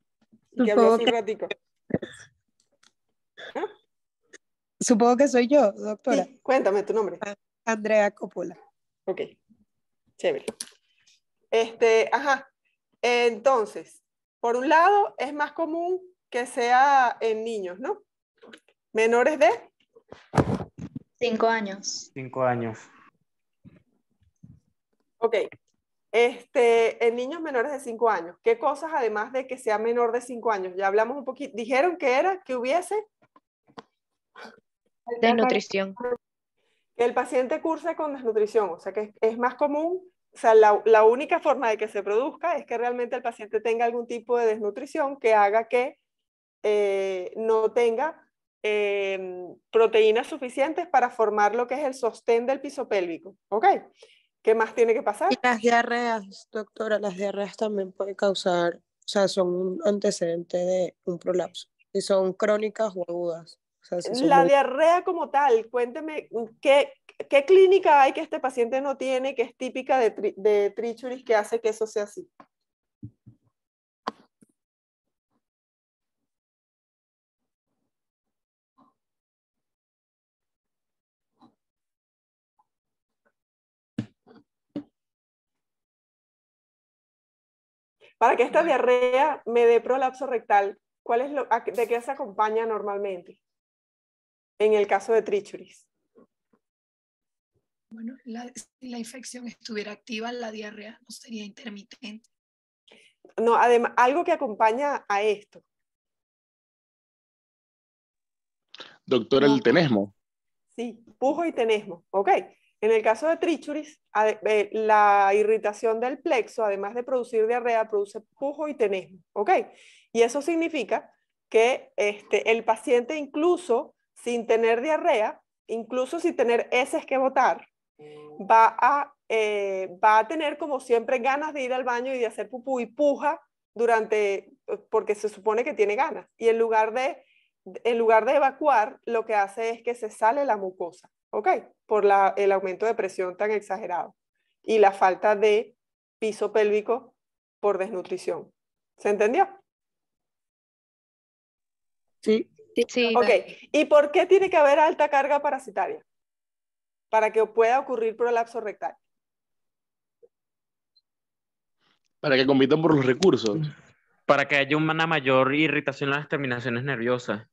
Y que habló hace un ratico. ¿Ah? Supongo que soy yo, doctora. Sí, cuéntame tu nombre. Andrea Coppola. Ok, chévere. Ajá. Entonces, por un lado, es más común que sea en niños, ¿no? Menores de 5 años. 5 años. Ok. En niños menores de 5 años. ¿Qué cosas además de que sea menor de 5 años? Ya hablamos un poquito. Dijeron que era que hubiese desnutrición. Que el paciente curse con desnutrición. O sea que es más común. O sea, la única forma de que se produzca es que realmente el paciente tenga algún tipo de desnutrición que haga que no tenga proteínas suficientes para formar lo que es el sostén del piso pélvico. ¿Ok? ¿Qué más tiene que pasar? Y las diarreas, doctora, las diarreas también pueden causar, o sea, son un antecedente de un prolapso. Si son crónicas o agudas. O sea, si son La diarrea como tal, cuénteme, ¿qué clínica hay que este paciente no tiene que es típica de trichuris que hace que eso sea así? Para que esta diarrea me dé prolapso rectal, ¿de qué se acompaña normalmente? En el caso de trichuris. Bueno, si la infección estuviera activa, la diarrea no sería intermitente. No, además, algo que acompaña a esto. Doctor, el tenesmo. Sí, pujo y tenesmo, ¿ok? En el caso de trichuris, la irritación del plexo, además de producir diarrea, produce pujo y tenesmo, ¿ok? Y eso significa que el paciente incluso sin tener diarrea, incluso sin tener heces que botar, va a tener como siempre ganas de ir al baño y de hacer pupú y puja porque se supone que tiene ganas. Y en lugar de evacuar, lo que hace es que se sale la mucosa, ¿ok? Por el aumento de presión tan exagerado y la falta de piso pélvico por desnutrición. ¿Se entendió? Sí. Sí. Ok, ¿y por qué tiene que haber alta carga parasitaria? Para que pueda ocurrir prolapso rectal. Para que compitan por los recursos. Para que haya una mayor irritación en las terminaciones nerviosas.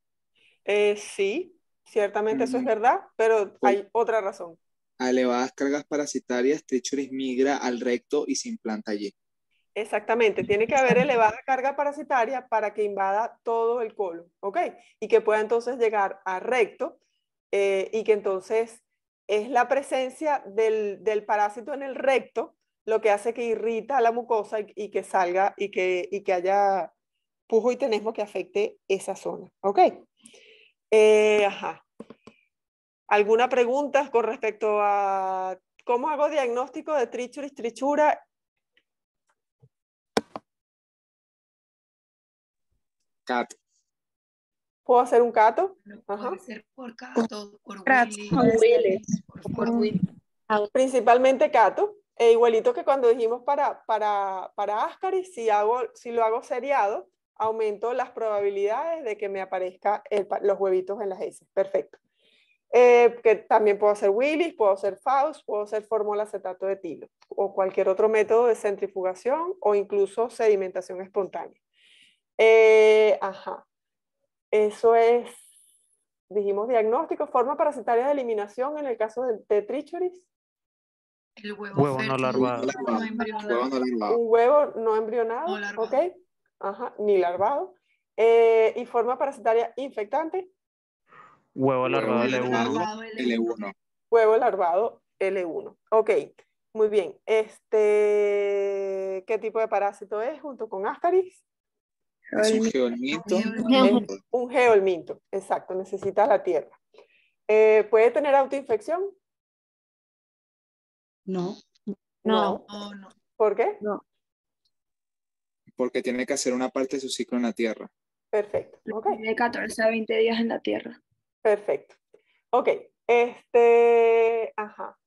Sí, ciertamente eso es verdad, pero hay otra razón. A elevadas cargas parasitarias, trichuris migra al recto y se implanta allí. Exactamente, tiene que haber elevada carga parasitaria para que invada todo el colon, ¿ok? Y que pueda entonces llegar a recto y que entonces es la presencia del parásito en el recto lo que hace que irrita a la mucosa y que salga y que haya pujo y tenesmo que afecte esa zona. ¿Ok? Ajá. ¿Alguna pregunta con respecto a cómo hago diagnóstico de trichuris, trichura? Cato. ¿Puedo hacer un cato? Puede ser por cato, por Willis. Principalmente cato. Igualito que cuando dijimos para Ascaris, si lo hago seriado, aumento las probabilidades de que me aparezcan los huevitos en las heces. Perfecto. Que también puedo hacer Willis, puedo hacer Faust, puedo hacer fórmula acetato de etilo o cualquier otro método de centrifugación o incluso sedimentación espontánea. Ajá. Eso es, dijimos diagnóstico, forma parasitaria de eliminación en el caso de trichuris. El huevo no larvado. No embrionado. Un huevo no embrionado, ¿ok? Ajá, ni larvado. Y forma parasitaria infectante. Huevo larvado L1. Huevo larvado L1. Ok, muy bien. ¿Qué tipo de parásito es junto con Ascaris? Es un geolminto. Un geolminto, exacto, necesita la tierra. ¿Puede tener autoinfección? No. No. ¿Por qué? No. Porque tiene que hacer una parte de su ciclo en la tierra. Perfecto. Okay. De 14 a 20 días en la tierra. Perfecto. Ok. Ajá.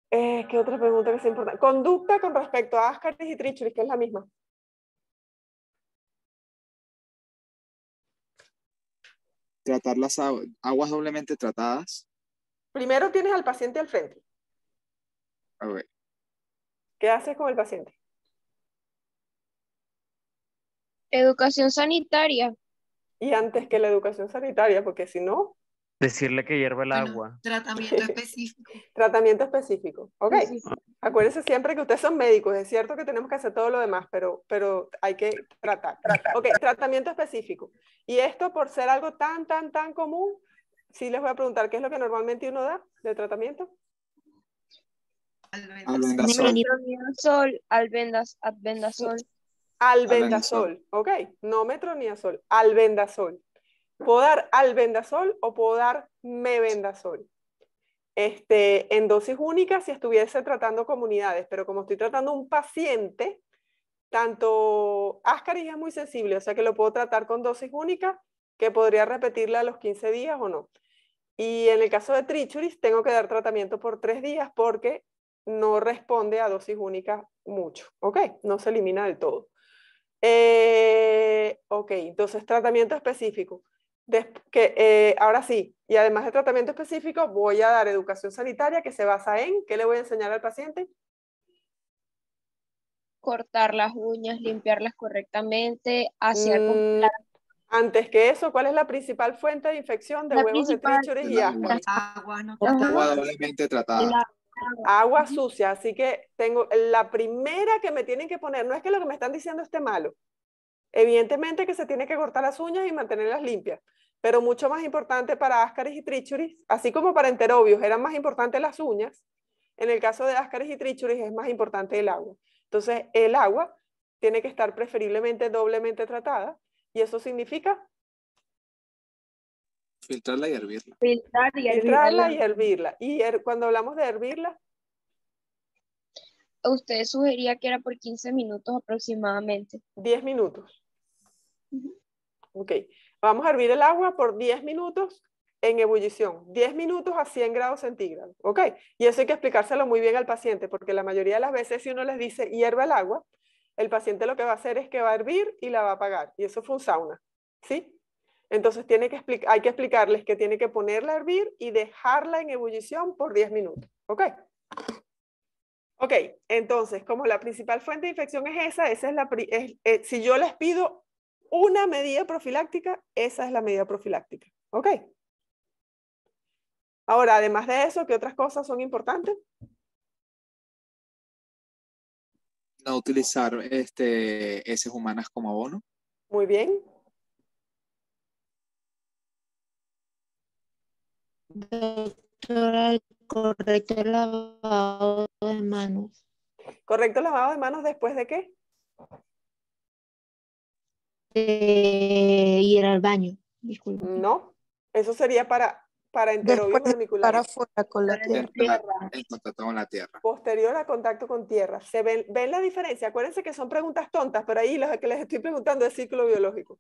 ¿Qué otra pregunta que es importante? Conducta con respecto a Ascaris y trichuris, que es la misma. Tratar las aguas doblemente tratadas. Primero tienes al paciente al frente. A ver. ¿Qué haces con el paciente? Educación sanitaria. Y antes que la educación sanitaria, porque si no... Decirle que hierva el agua. Tratamiento específico. Tratamiento específico. Ok. Acuérdense siempre que ustedes son médicos. Es cierto que tenemos que hacer todo lo demás, pero hay que tratar. Ok, tratamiento específico. Y esto por ser algo tan común, sí les voy a preguntar, ¿qué es lo que normalmente uno da de tratamiento? Metronidazol, albendazol. Albendazol, ok. No metronidazol, albendazol. ¿Puedo dar albendazol o puedo dar mebendazol? En dosis únicas si estuviese tratando comunidades, pero como estoy tratando un paciente, tanto Ascaris es muy sensible, o sea que lo puedo tratar con dosis única, que podría repetirla a los 15 días o no. Y en el caso de trichuris, tengo que dar tratamiento por 3 días porque no responde a dosis única mucho, ¿ok? No se elimina del todo. Ok, entonces tratamiento específico. Ahora sí, y además de tratamiento específico, voy a dar educación sanitaria que se basa en, ¿qué le voy a enseñar al paciente? Cortar las uñas, limpiarlas correctamente, Antes que eso, ¿cuál es la principal fuente de infección de huevos de trichuris y Ascaris? Agua no Agua doblemente tratada. Agua sucia, así que tengo la primera que me tienen que poner, no es que lo que me están diciendo esté malo, evidentemente que se tiene que cortar las uñas y mantenerlas limpias, pero mucho más importante para Ascaris y trichuris, así como para enterobios eran más importantes las uñas, en el caso de Ascaris y trichuris es más importante el agua. Entonces el agua tiene que estar preferiblemente doblemente tratada y eso significa filtrarla y hervirla. Filtrarla y hervirla. Y cuando hablamos de hervirla, usted sugería que era por 15 minutos aproximadamente. 10 minutos. Ok, vamos a hervir el agua por 10 minutos en ebullición, 10 minutos a 100 grados centígrados, ¿ok? Y eso hay que explicárselo muy bien al paciente, porque la mayoría de las veces si uno les dice hierva el agua, el paciente lo que va a hacer es que va a hervir y la va a apagar, y eso fue un sauna, ¿sí? Entonces hay que explicarles que tiene que ponerla a hervir y dejarla en ebullición por 10 minutos, ¿ok? Ok, entonces, como la principal fuente de infección es esa si yo les pido una medida profiláctica, esa es la medida profiláctica. ¿Ok? Ahora, además de eso, ¿qué otras cosas son importantes? No utilizar heces humanas como abono. Muy bien. Doctora, el correcto lavado de manos. ¿Correcto lavado de manos después de qué? De ir al baño. Disculpe. No, eso sería para enterobios Después de estar vermiculares. afuera con la tierra. En contacto con la tierra. Posterior a contacto con tierra. ¿Ven la diferencia? Acuérdense que son preguntas tontas, pero ahí lo que les estoy preguntando es ciclo biológico.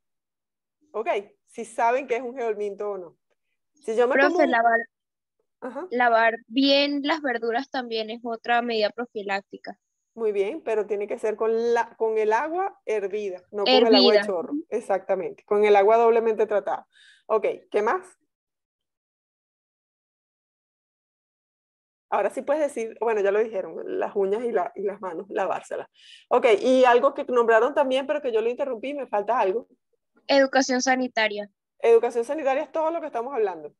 ¿Ok? Si saben que es un geolminto o no. Si yo me Profe, como Ajá. lavar bien las verduras también es otra medida profiláctica. Muy bien, pero tiene que ser con el agua hervida, no con el agua de chorro. Exactamente, con el agua doblemente tratada. Ok, ¿qué más? Ahora sí puedes decir, bueno, ya lo dijeron, las uñas y las manos, lavárselas. Ok, y algo que nombraron también, pero que yo lo interrumpí, me falta algo. Educación sanitaria. Educación sanitaria es todo lo que estamos hablando.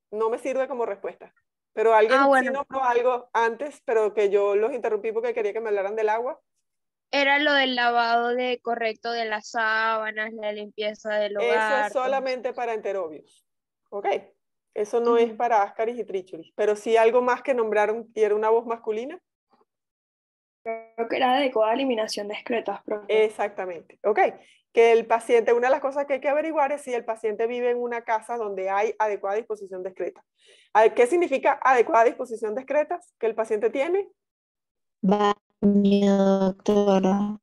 No me sirve como respuesta. Pero alguien sí nombró algo antes, pero que yo los interrumpí porque quería que me hablaran del agua. Era lo del lavado correcto de las sábanas, la limpieza del hogar. Eso es solamente para enterobios. ¿Ok? Eso no es para Ascaris y Trichuris. Pero sí algo más que nombraron y era una voz masculina. Creo que era adecuada eliminación de excretas, profe. Exactamente. ¿Ok? Que el paciente, una de las cosas que hay que averiguar es si el paciente vive en una casa donde hay adecuada disposición de excretas. ¿Qué significa adecuada disposición de excretas que el paciente tiene? Baño, doctora.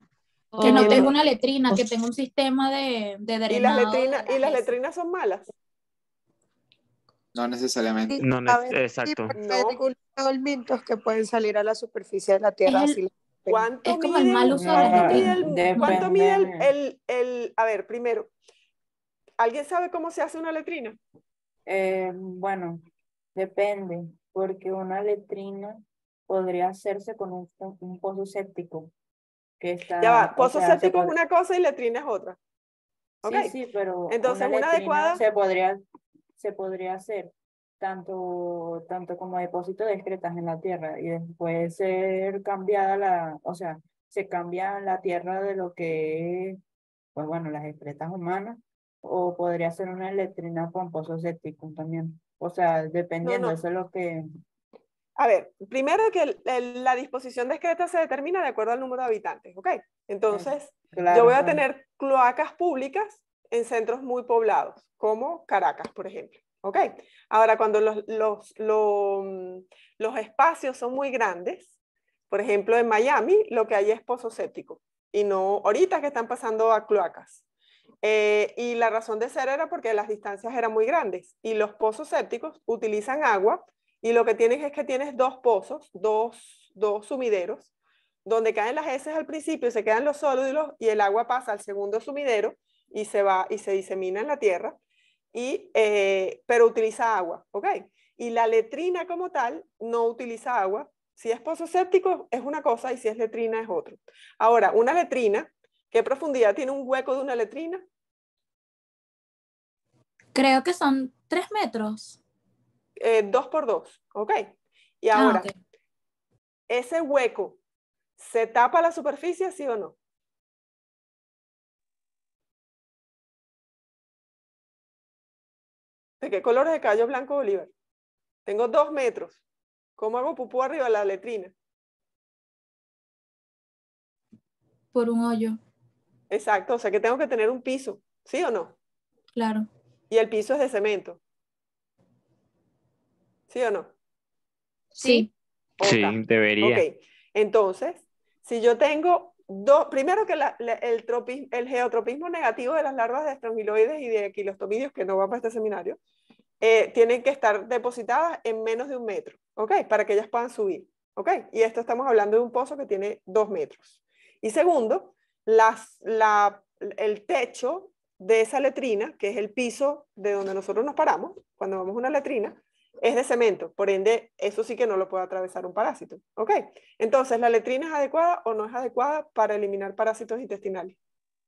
Que no tenga una letrina, que tenga un sistema de drenado. ¿Y las letrinas son malas? No necesariamente. No, exacto. Hay geolmintos que pueden salir a la superficie de la tierra. ¿Cuánto es como el mal uso de las letrinas. ¿Cuánto mide a ver, primero, ¿alguien sabe cómo se hace una letrina? Bueno, depende, porque una letrina podría hacerse con un pozo séptico. Ya va, pozo séptico es una cosa y letrina es otra. Okay. Sí, pero entonces una adecuada se podría hacer tanto como depósito de excretas en la tierra y después ser cambiada se cambia la tierra de lo que es, pues bueno, las excretas humanas, o podría ser una letrina con pozo séptico también. O sea, dependiendo, eso es lo que... A ver, primero que la disposición de excretas se determina de acuerdo al número de habitantes, ¿ok? Entonces, yo voy a tener cloacas públicas en centros muy poblados, como Caracas, por ejemplo, ¿ok? Ahora, cuando los espacios son muy grandes, por ejemplo, en Miami, lo que hay es pozo séptico, y no ahorita que están pasando a cloacas. Y la razón de ser era porque las distancias eran muy grandes, y los pozos sépticos utilizan agua. Y lo que tienes es que tienes dos pozos, dos sumideros, donde caen las heces al principio, se quedan los sólidos y el agua pasa al segundo sumidero y se va y se disemina en la tierra, pero utiliza agua, ¿ok? Y la letrina como tal no utiliza agua. Si es pozo séptico es una cosa y si es letrina es otro. Ahora, una letrina, ¿qué profundidad tiene un hueco de una letrina? Creo que son 3 metros. 2 por 2, ¿ok? Y ahora, ¿ese hueco se tapa la superficie, sí o no? ¿De qué color es el cabello blanco, Bolívar? Tengo 2 metros. ¿Cómo hago pupú arriba de la letrina? Por un hoyo. Exacto, o sea que tengo que tener un piso, ¿sí o no? Claro. Y el piso es de cemento. ¿Sí o no? Sí. Sí, debería. Ok, entonces, si yo tengo primero que el geotropismo negativo de las larvas de estrongiloides y de quilostomidios, que no va para este seminario, tienen que estar depositadas en menos de 1 metro, ¿ok? Para que ellas puedan subir, ¿ok? Y esto estamos hablando de un pozo que tiene 2 metros. Y segundo, el techo de esa letrina, que es el piso de donde nosotros nos paramos, cuando vamos a una letrina, es de cemento, por ende, eso sí que no lo puede atravesar un parásito, ¿ok? Entonces, ¿la letrina es adecuada o no es adecuada para eliminar parásitos intestinales?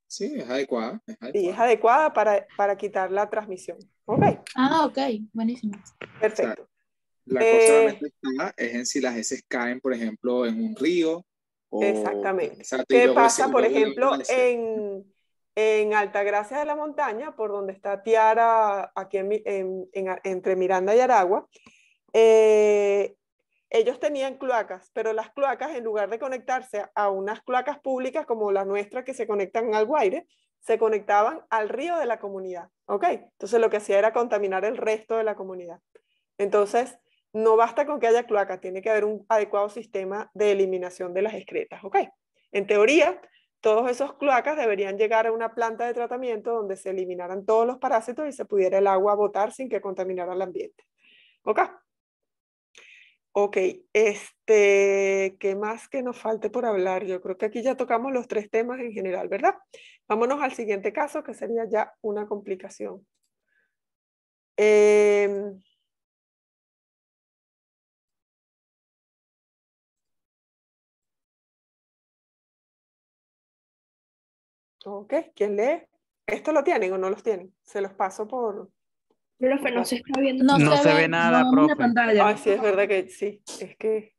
Sí, es adecuada. Sí, es adecuada para quitar la transmisión, ¿ok? Ah, ok, buenísimo. Perfecto. O sea, la cosa realmente está es en si las heces caen, por ejemplo, en un río. Exactamente. Exacto, ¿Qué pasa, por ejemplo, en Altagracia de la Montaña, por donde está Tiara, aquí entre Miranda y Aragua? ellos tenían cloacas, pero las cloacas, en lugar de conectarse a unas cloacas públicas como la nuestra que se conectan al Guaire, se conectaban al río de la comunidad, ¿ok? Entonces lo que hacía era contaminar el resto de la comunidad. Entonces, no basta con que haya cloaca, tiene que haber un adecuado sistema de eliminación de las excretas, ¿ok? En teoría, todos esos cloacas deberían llegar a una planta de tratamiento donde se eliminaran todos los parásitos y se pudiera el agua botar sin que contaminara el ambiente, ¿ok? Ok, ¿qué más que nos falte por hablar? Yo creo que aquí ya tocamos los 3 temas en general, ¿verdad? Vámonos al siguiente caso, que sería ya una complicación. Ok, ¿quién lee? ¿Esto lo tienen o no los tienen? Se los paso por... Profe, no se está viendo. No se ve nada, No, profe. en pantalla. Ay, sí, es verdad que sí. Es que...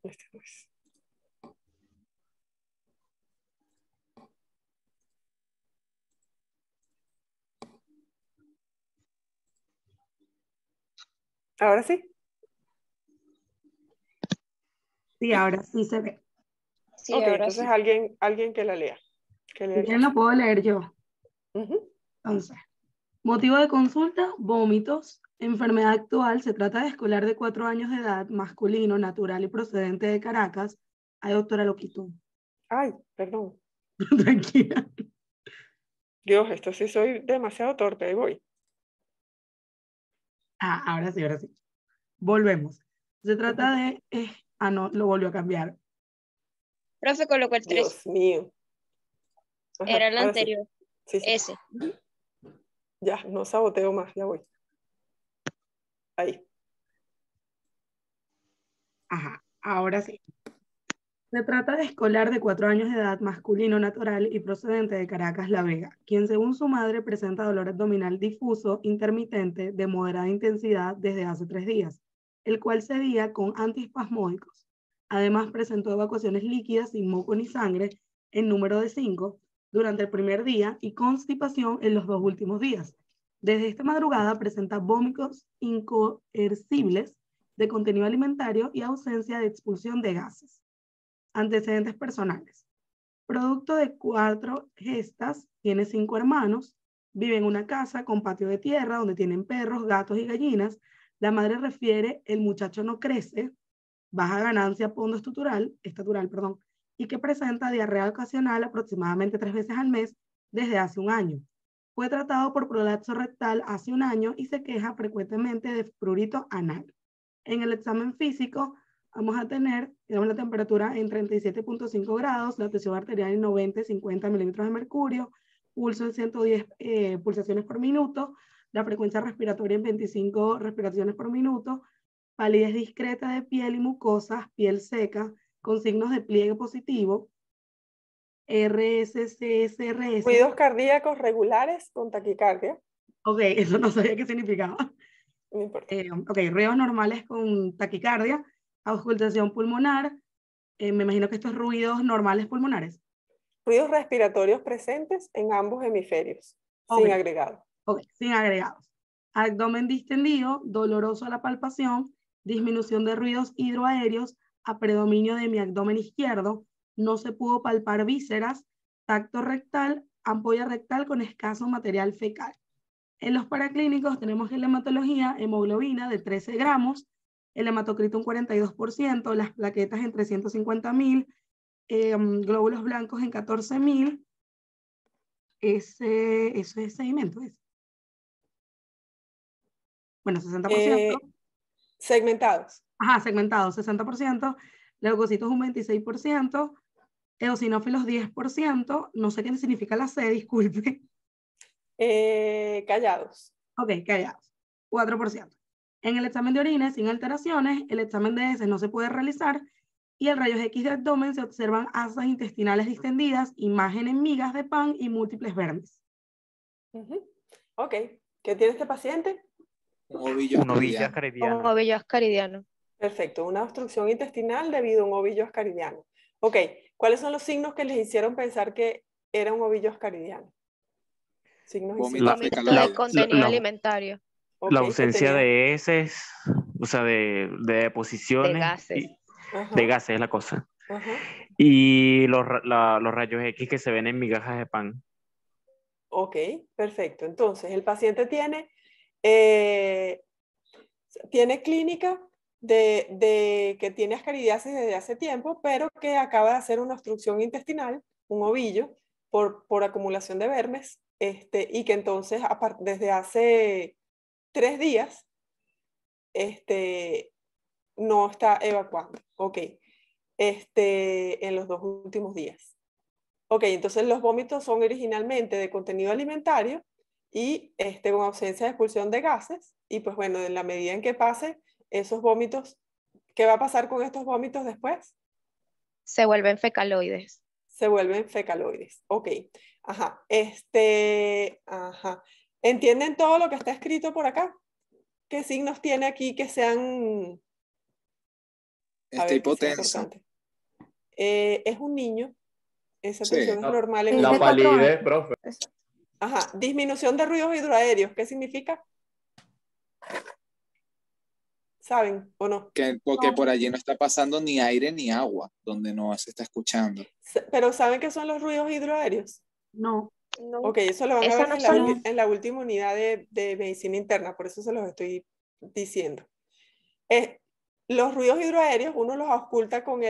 Este no es. ¿Ahora sí? Sí, ahora sí se ve. Sí, ok, ahora entonces sí. alguien que la lea. Que lea Si el quieren lo caso. puedo leer yo. Ujú. Entonces, motivo de consulta, vómitos. Enfermedad actual, se trata de escolar de 4 años de edad, masculino, natural y procedente de Caracas. Ay, doctora, lo quito. Ay, perdón. Tranquila. Dios, esto sí soy demasiado torpe, ahí voy. Ah, ahora sí, ahora sí. Volvemos. Se trata de... no, lo volvió a cambiar. Profe, colocó el 3. Dios mío. Ajá, Era el ahora sí. anterior. Sí, sí. Ese. Ya, no saboteo más, ya voy. Ahí. Ajá, ahora sí. Se trata de escolar de 4 años de edad, masculino, natural y procedente de Caracas, La Vega, quien según su madre presenta dolor abdominal difuso, intermitente, de moderada intensidad desde hace 3 días, el cual cedía con antiespasmódicos. Además presentó evacuaciones líquidas sin moco ni sangre en número de 5 durante el primer día y constipación en los 2 últimos días. Desde esta madrugada presenta vómitos incoercibles de contenido alimentario y ausencia de expulsión de gases. Antecedentes personales. Producto de 4 gestas, tiene 5 hermanos, vive en una casa con patio de tierra donde tienen perros, gatos y gallinas. La madre refiere, el muchacho no crece, baja ganancia estatural, y que presenta diarrea ocasional aproximadamente 3 veces al mes desde hace 1 año. Fue tratado por prolapso rectal hace 1 año y se queja frecuentemente de prurito anal. En el examen físico, vamos a tener la temperatura en 37.5 grados, la presión arterial en 90-50 milímetros de mercurio, pulso en 110 pulsaciones por minuto, la frecuencia respiratoria en 25 respiraciones por minuto, palidez discreta de piel y mucosas, piel seca, con signos de pliegue positivo, RSCSRS. Ruidos cardíacos regulares con taquicardia. Ok, eso no sabía qué significaba. No importa. Ok, ruidos normales con taquicardia, auscultación pulmonar, me imagino que estos ruidos normales pulmonares. Ruidos respiratorios presentes en ambos hemisferios, sin agregados. Ok, sin agregados. Abdomen distendido, doloroso a la palpación, disminución de ruidos hidroaéreos, a predominio de mi abdomen izquierdo, no se pudo palpar vísceras, tacto rectal, ampolla rectal con escaso material fecal. En los paraclínicos tenemos en la hematología hemoglobina de 13 gramos, el hematocrito un 42%, las plaquetas en 350.000, glóbulos blancos en 14.000. Eso es sedimento. Bueno, 60%. Segmentados. Ajá, segmentados, 60%. Leucocitos un 26%. Eosinófilos 10%. No sé qué significa la C, disculpe. Callados. Ok, callados. 4%. En el examen de orina, sin alteraciones, el examen de heces no se puede realizar y el rayos X de abdomen se observan asas intestinales distendidas, imagen en migas de pan y múltiples vermes. Ok, ¿Qué tiene este paciente? Un ovillo Un ovillo ascaridiano. Un ascaridiano. ovillo ascaridiano. Perfecto, una obstrucción intestinal debido a un ovillo ascaridiano. Ok, ¿cuáles son los signos que les hicieron pensar que era un ovillo ascaridiano? Signos y Vómitos síntomas. Vómito de fecaloides. contenido alimentario, Ok, La que ausencia tenía- de heces, o sea, de de deposiciones, gases. de Ajá, gases es la cosa. ajá. Y los rayos X que se ven en migajas de pan. Ok, perfecto. Entonces, el paciente eh, tiene clínica de que tiene ascaridiasis desde hace tiempo, pero que acaba de hacer una obstrucción intestinal, un ovillo, por acumulación de vermes, y que entonces desde hace 3 días no está evacuando. Ok, en los 2 últimos días. Ok, entonces los vómitos son originalmente de contenido alimentario y con ausencia de expulsión de gases. Y pues bueno, en la medida en que pase esos vómitos, ¿qué va a pasar con estos vómitos después? Se vuelven fecaloides. Se vuelven fecaloides. Ok, ajá. Ajá. ¿Entienden todo lo que está escrito por acá? ¿Qué signos tiene aquí que sean... A ver, que sea Hipotenso. importante? Es un niño. Esa Sí. tensión es normal en un La niño. palidez, profe. Ajá, disminución de ruidos hidroaéreos, ¿qué significa? ¿Saben o no? Porque por allí no está pasando ni aire ni agua, donde no se está escuchando. ¿Pero saben qué son los ruidos hidroaéreos? No. No. Ok, eso lo van a Esas ver no en son. en la última unidad de medicina interna, por eso se los estoy diciendo. Los ruidos hidroaéreos uno los oculta con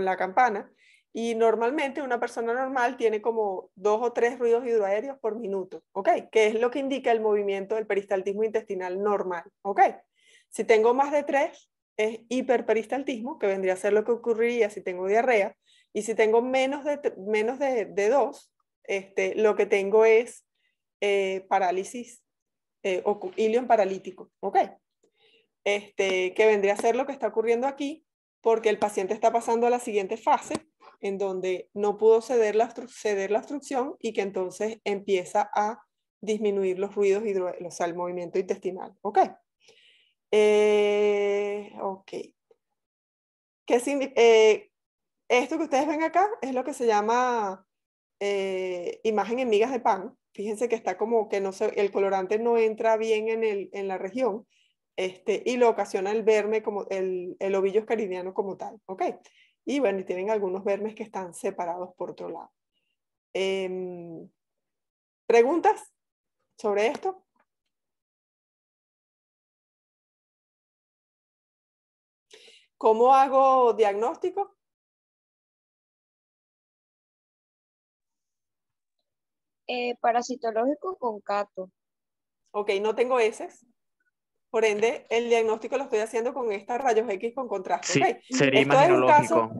la campana y normalmente una persona normal tiene como 2 o 3 ruidos hidroaéreos por minuto, ¿ok? Que es lo que indica el movimiento del peristaltismo intestinal normal, ¿ok? Si tengo más de 3 es hiperperistaltismo, que vendría a ser lo que ocurriría si tengo diarrea, y si tengo menos de 2, lo que tengo es parálisis o ilion paralítico, ¿ok? Que vendría a ser lo que está ocurriendo aquí, porque el paciente está pasando a la siguiente fase, en donde no pudo ceder la obstrucción y que entonces empieza a disminuir los ruidos o sea, el movimiento intestinal. ¿Ok? Ok. Esto que ustedes ven acá es lo que se llama imagen en migas de pan. Fíjense que está como que el colorante no entra bien en la región. Y lo ocasiona el verme como el ovillo ascaridiano como tal, ¿ok? Y bueno, y tienen algunos vermes que están separados por otro lado. ¿Preguntas sobre esto? ¿Cómo hago diagnóstico? Parasitológico con cato. Ok, no tengo heces. Por ende, el diagnóstico lo estoy haciendo con estas rayos X con contraste. Sí, ¿Okay? sería Esto es imaginológico.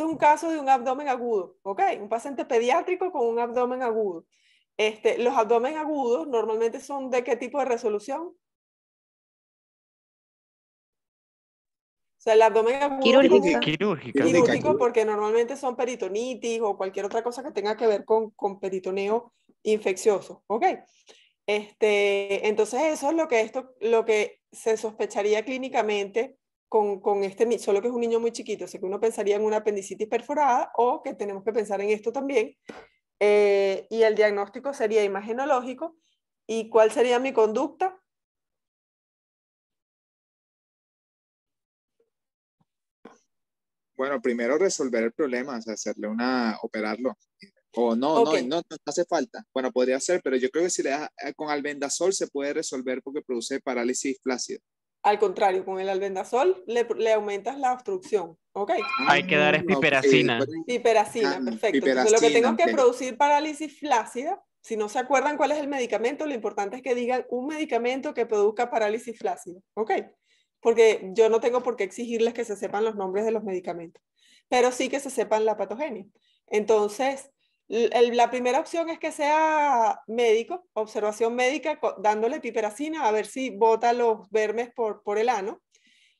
un caso de un abdomen agudo. ¿Ok? Un paciente pediátrico con un abdomen agudo. Los abdomen agudos normalmente son ¿de qué tipo de resolución? O sea, el abdomen agudo es común, quirúrgico porque normalmente son peritonitis o cualquier otra cosa que tenga que ver con peritoneo infeccioso. ¿Ok? Entonces eso es lo que se sospecharía clínicamente con solo que es un niño muy chiquito, así que uno pensaría en una apendicitis perforada o que tenemos que pensar en esto también. Y el diagnóstico sería imagenológico. ¿Y cuál sería mi conducta? Bueno, primero resolver el problema, o sea, operarlo. O no hace falta. Bueno, podría ser, pero yo creo que si le das con albendazol se puede resolver porque produce parálisis flácida. Al contrario, con el albendazol le aumentas la obstrucción, ¿ok? Hay que dar piperacina. Piperacina, perfecto. Entonces lo que tengo es que producir parálisis flácida. Si no se acuerdan cuál es el medicamento, lo importante es que digan un medicamento que produzca parálisis flácida, ¿ok? Porque yo no tengo por qué exigirles que se sepan los nombres de los medicamentos, pero sí que se sepan la patogenia. Entonces, la primera opción es que sea médico, observación médica, dándole piperacina a ver si bota los vermes por el ano.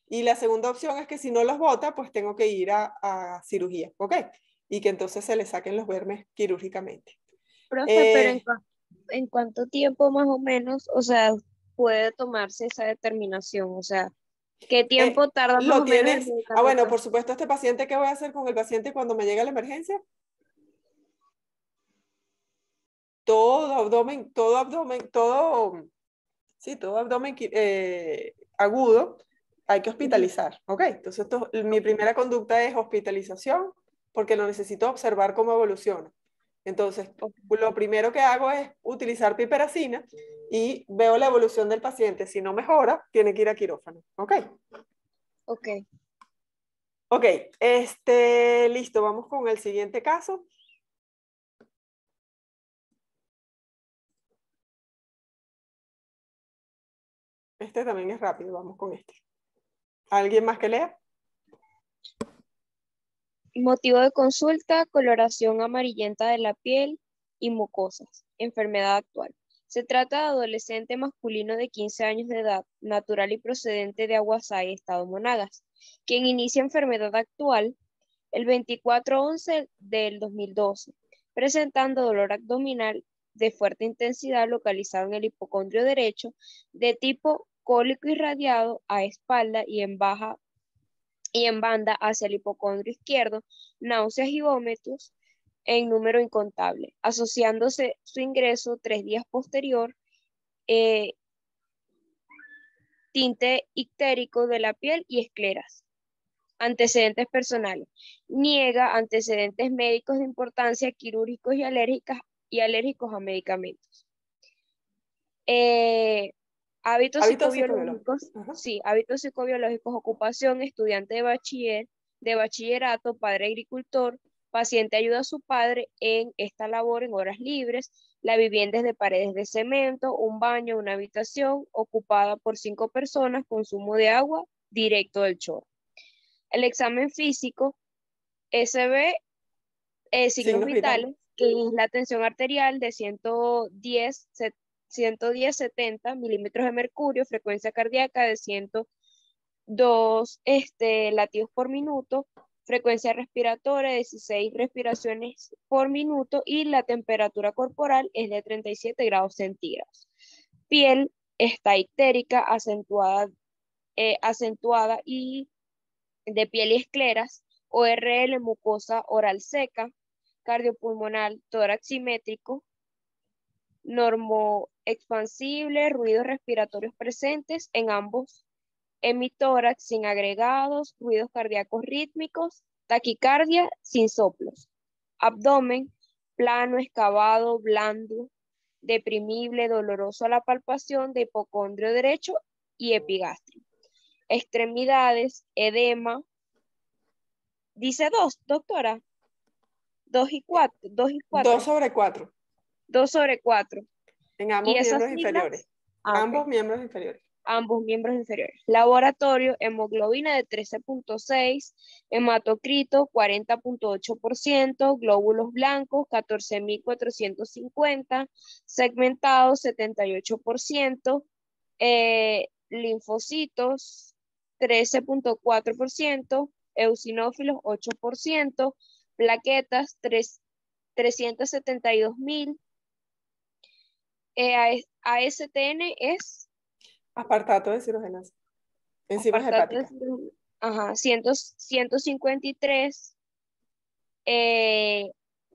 Y la segunda opción es que si no los bota, pues tengo que ir a cirugía, ¿ok? Y que entonces se le saquen los vermes quirúrgicamente. Profe, pero ¿En cuánto tiempo más o menos, o sea, puede tomarse esa determinación? O sea, ¿qué tiempo tarda más ¿Lo o menos en tienes? dedicar Ah, la bueno, prueba? por supuesto, este paciente, ¿qué voy a hacer con el paciente cuando me llegue la emergencia? Todo abdomen agudo, hay que hospitalizar, ¿ok? Entonces, mi primera conducta es hospitalización, porque lo necesito observar cómo evoluciona. Entonces, lo primero que hago es utilizar piperacina y veo la evolución del paciente. Si no mejora, tiene que ir a quirófano, ¿ok? Ok. Ok, listo, vamos con el siguiente caso. Este también es rápido, vamos con este. ¿Alguien más que lea? Motivo de consulta, coloración amarillenta de la piel y mucosas. Enfermedad actual. Se trata de adolescente masculino de 15 años de edad, natural y procedente de Aguasay, estado Monagas, quien inicia enfermedad actual el 24/11 del 2012, presentando dolor abdominal de fuerte intensidad localizado en el hipocondrio derecho, de tipo cólico irradiado a espalda y en banda hacia el hipocondrio izquierdo, náuseas y vómitos en número incontable, asociándose su ingreso 3 días posterior, tinte ictérico de la piel y escleras. Antecedentes personales. Niega antecedentes médicos de importancia quirúrgicos y alérgicos a medicamentos. Hábitos psicobiológicos. Sí, hábitos psicobiológicos, ocupación, estudiante de bachillerato, padre agricultor, paciente ayuda a su padre en esta labor en horas libres, la vivienda es de paredes de cemento, un baño, una habitación ocupada por 5 personas, consumo de agua directo del chorro. El examen físico, SB, signos vitales, que es la tensión arterial de 110-70 milímetros de mercurio, frecuencia cardíaca de 102 latidos por minuto, frecuencia respiratoria de 16 respiraciones por minuto y la temperatura corporal es de 37 grados centígrados. Piel está ictérica, acentuada y de piel y escleras, ORL, mucosa oral seca, cardiopulmonar, tórax simétrico, normoexpansible, ruidos respiratorios presentes en ambos hemitórax sin agregados, ruidos cardíacos rítmicos, taquicardia sin soplos, abdomen plano, excavado, blando, deprimible, doloroso a la palpación de hipocondrio derecho y epigastrio. Extremidades, edema. Dice 2, doctora. 2 y 4. 2 sobre 4. 2 sobre 4. En ambos miembros inferiores. Ambos miembros inferiores. Ambos miembros inferiores. Laboratorio, hemoglobina de 13.6, hematocrito 40.8%, glóbulos blancos 14.450, segmentados 78%, linfocitos 13.4%, eosinófilos 8%, plaquetas 372.000, ASTN es aspartato de cirugenasa, enzimas hepáticas. 153,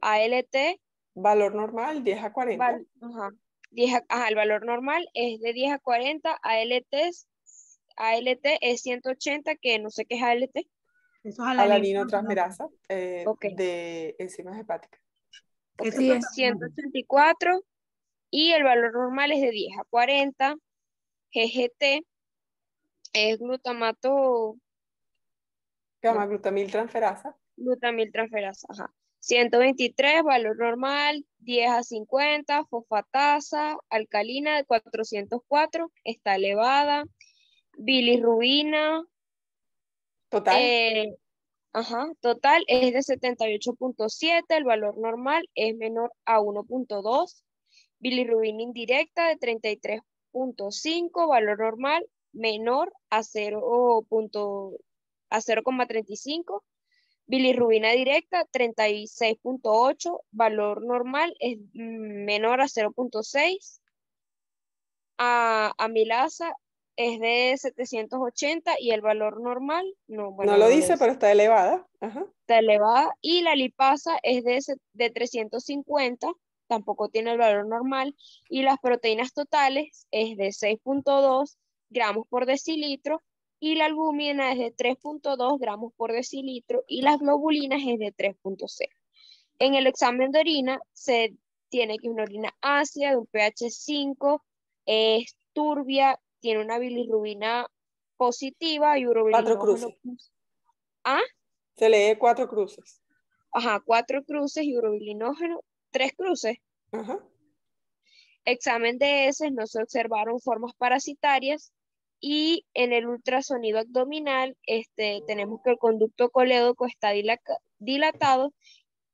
ALT. Valor normal, 10 a 40. El valor normal es de 10 a 40, ALT es 180, que no sé qué es ALT. Eso es alanino transmerasa de enzimas hepáticas. Sí, 184 y el valor normal es de 10 a 40. GGT es glutamato. Gamma-glutamil transferasa. Glutamil transferasa, 123, valor normal, 10 a 50, fosfatasa, alcalina de 404, está elevada. Bilirrubina. Total. Total es de 78.7, el valor normal es menor a 1.2. Bilirrubina indirecta de 33.5, valor normal menor a 0.35. Bilirrubina directa 36.8, valor normal es menor a 0.6. Amilasa es de 780 y el valor normal, no, bueno, No lo no dice, pero está elevada. Ajá. está elevada. Y la lipasa es de 350, tampoco tiene el valor normal. Y las proteínas totales es de 6.2 gramos por decilitro. Y la albúmina es de 3.2 gramos por decilitro. Y las globulinas es de 3.0. En el examen de orina se tiene que una orina ácida, de un pH 5, es turbia, tiene una bilirrubina positiva y 4 urobilinógeno. cruces. ¿Ah? Se lee 4 cruces. Ajá, 4 cruces y urobilinógeno, 3 cruces. Ajá. Examen de heces, no se observaron formas parasitarias. Y en el ultrasonido abdominal, tenemos que el conducto colédoco está dilatado,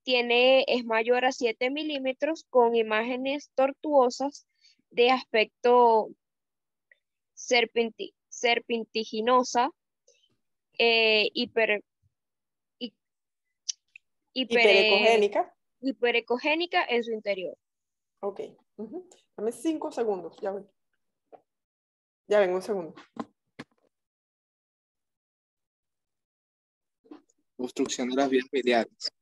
es mayor a 7 milímetros, con imágenes tortuosas de aspecto serpentiginosa, hiperecogénica. hiperecogénica en su interior. Ok. Dame 5 segundos. Ya ven. Ya ven, un segundo. Obstrucción de las vías biliares.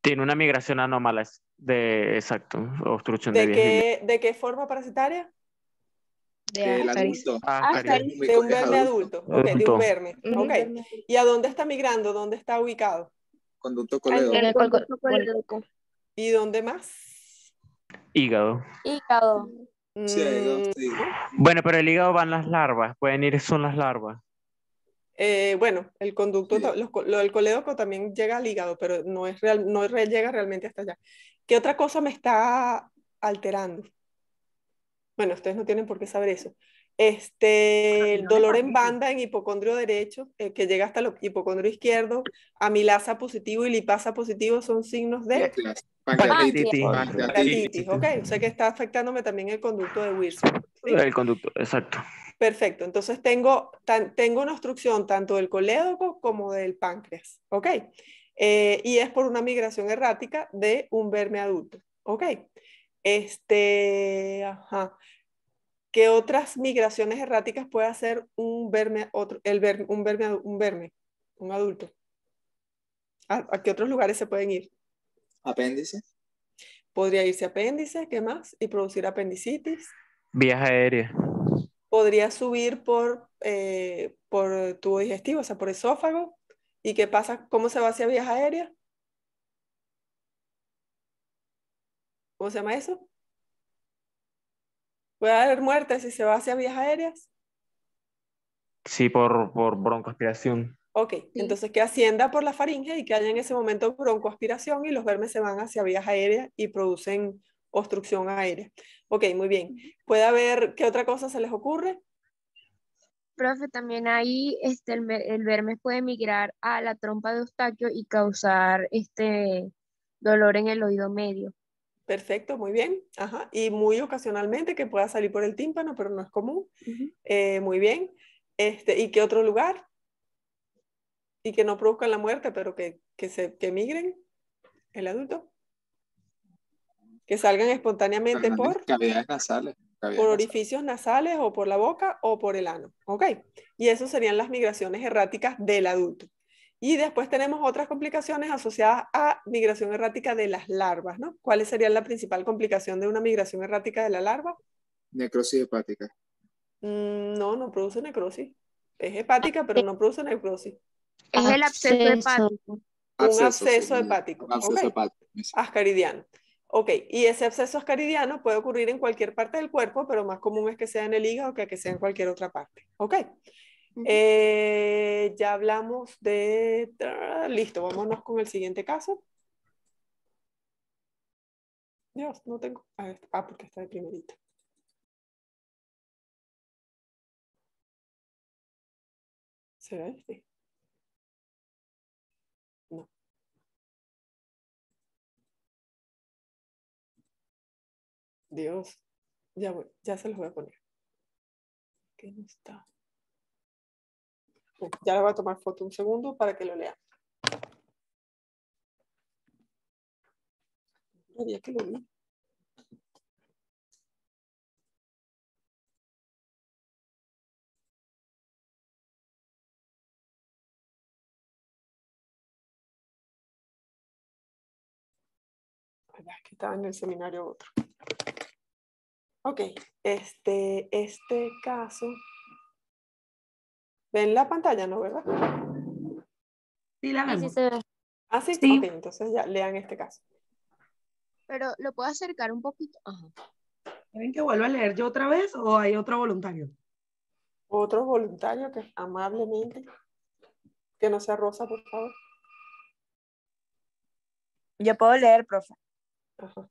Tiene una migración anómala exacto, obstrucción de vías biliares. ¿De qué forma parasitaria? Del adulto. De un verme adulto. Ok, de un verme. Ok. ¿Y a dónde está migrando? ¿Dónde está ubicado? Conducto colédoco. En el conducto colédoco. ¿Y dónde más? Hígado. Hígado. Sí, hígado, sí. Bueno, pero el hígado van las larvas, pueden ir, son las larvas. Bueno, el conducto, lo del colédoco también llega al hígado, pero no llega realmente hasta allá. ¿Qué otra cosa me está alterando? Bueno, ustedes no tienen por qué saber eso. El dolor en banda en hipocondrio derecho, que llega hasta el hipocondrio izquierdo, amilasa positivo y lipasa positivo son signos de pancreatitis. Ok, o sea que está afectándome también el conducto de Wilson. ¿Sí? El conducto, exacto. Perfecto, entonces tengo una obstrucción tanto del colédoco como del páncreas, ¿ok? Y es por una migración errática de un verme adulto, ¿ok? Ajá. ¿Qué otras migraciones erráticas puede hacer un verme adulto? ¿A qué otros lugares se pueden ir? Apéndice. Podría irse apéndice, ¿qué más? Y producir apendicitis. Vías aéreas. Podría subir por tubo digestivo, o sea, por esófago. ¿Y qué pasa? ¿Cómo se va hacia vías aéreas? ¿Cómo se llama eso? ¿Puede haber muerte si se va hacia vías aéreas? Sí, por broncoaspiración. Ok, entonces que ascienda por la faringe y que haya en ese momento broncoaspiración y los vermes se van hacia vías aéreas y producen obstrucción aérea. Ok, muy bien. ¿Puede haber, qué otra cosa se les ocurre? Profe, también ahí el verme puede migrar a la trompa de Eustaquio y causar dolor en el oído medio. Perfecto, muy bien. Ajá. Y muy ocasionalmente que pueda salir por el tímpano, pero no es común. Muy bien. ¿Y qué otro lugar? Y que no produzcan la muerte, pero que migren el adulto. Que salgan espontáneamente por cavidades nasales. Por orificios nasales o por la boca o por el ano. ¿Ok? Y eso serían las migraciones erráticas del adulto. Y después tenemos otras complicaciones asociadas a migración errática de las larvas, ¿no? ¿Cuál sería la principal complicación de una migración errática de la larva? Necrosis hepática. No, no produce necrosis. Es hepática, pero no produce necrosis. Es el absceso hepático. Un absceso hepático. Un absceso hepático. Ascaridiano. Ok, y ese absceso ascaridiano puede ocurrir en cualquier parte del cuerpo, pero más común es que sea en el hígado que sea en cualquier otra parte. Ok. Ya hablamos de... Listo, vámonos con el siguiente caso. Dios, no tengo... porque está de primerita. ¿Será este? No. Dios, ya se los voy a poner. ¿Qué no está? Ya le voy a tomar foto un segundo para que lo lean. Juraría que lo vi. Que estaba en el seminario otro. Ok, este caso. ¿Ven la pantalla, no, verdad? Sí, la Sí, sí vemos. se ve. Ah, sí, Sí. ok, entonces ya lean este caso. Pero lo puedo acercar un poquito. Ajá. ¿Quieren que vuelva a leer yo otra vez o hay otro voluntario? Otro voluntario que amablemente, que no sea Rosa, por favor. Yo puedo leer, profe. Ajá.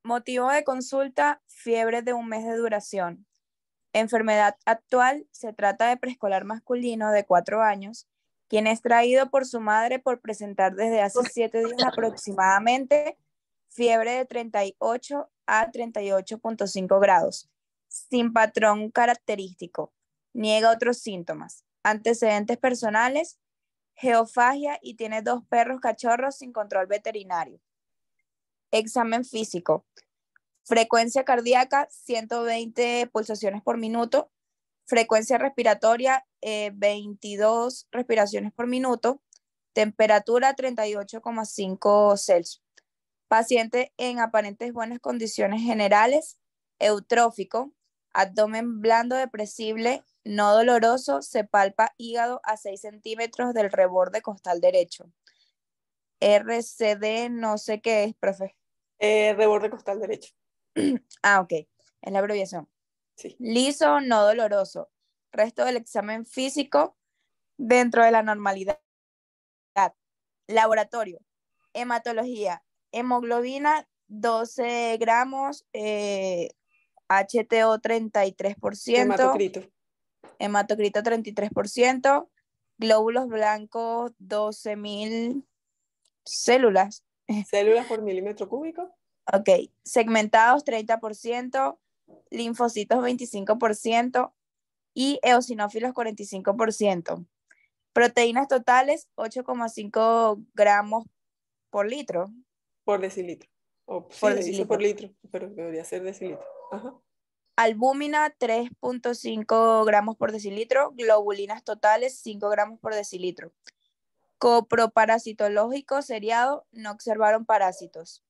Motivo de consulta, fiebre de 1 mes de duración. Enfermedad actual, se trata de preescolar masculino de 4 años, quien es traído por su madre por presentar desde hace 7 días aproximadamente fiebre de 38 a 38.5 grados, sin patrón característico. Niega otros síntomas. Antecedentes personales, geofagia y tiene 2 perros cachorros sin control veterinario. Examen físico. Frecuencia cardíaca, 120 pulsaciones por minuto. Frecuencia respiratoria, 22 respiraciones por minuto. Temperatura, 38,5 Celsius. Paciente en aparentes buenas condiciones generales. Eutrófico. Abdomen blando depresible, no doloroso. Se palpa hígado a 6 centímetros del reborde costal derecho. RCD, no sé qué es, profe. Reborde costal derecho. Ah, ok. Es la abreviación. Sí. Liso, no doloroso. Resto del examen físico dentro de la normalidad. Laboratorio. Hematología. Hemoglobina, 12 gramos. HTO, 33%. Hematocrito. Hematocrito, 33%. Glóbulos blancos, 12.000 células. Células por milímetro cúbico. Ok, segmentados 30%, linfocitos 25% y eosinófilos 45%. Proteínas totales 8,5 gramos por litro. Por decilitro. O, sí, Por le dice decilitro. por litro, pero debería ser decilitro. Ajá. Albúmina 3,5 gramos por decilitro, globulinas totales 5 gramos por decilitro. Coproparasitológico seriado, no observaron parásitos.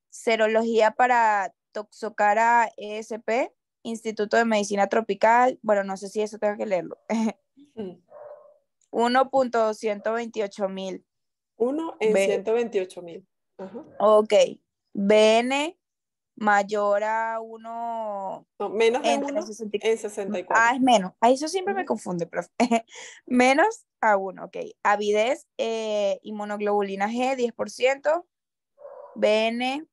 Serología para Toxocara ESP, Instituto de Medicina Tropical, bueno, no sé si eso tengo que leerlo. 1.128.000. 1 en 128.000. Ajá. Ok. BN mayor a 1. No, menos de entre 1 en 64. Ah, es menos. A eso siempre me confunde, profe. Menos a 1, ok. Avidez, inmunoglobulina G, 10%. BN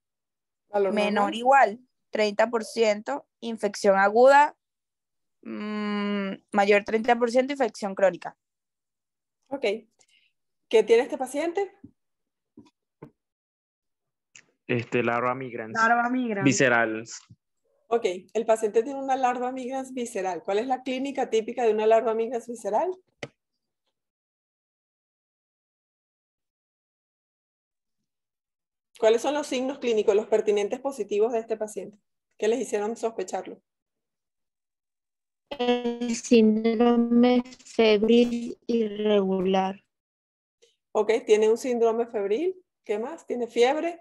Valor menor normal. igual, 30%. Infección aguda, mayor 30%. Infección crónica. Ok. ¿Qué tiene este paciente? Larva migrans. Larva migrans. Visceral. Ok, el paciente tiene una larva migrans visceral. ¿Cuál es la clínica típica de una larva migrans visceral? ¿Cuáles son los signos clínicos, los pertinentes positivos de este paciente? ¿Qué les hicieron sospecharlo? El síndrome febril irregular. Ok, tiene un síndrome febril. ¿Qué más? ¿Tiene fiebre?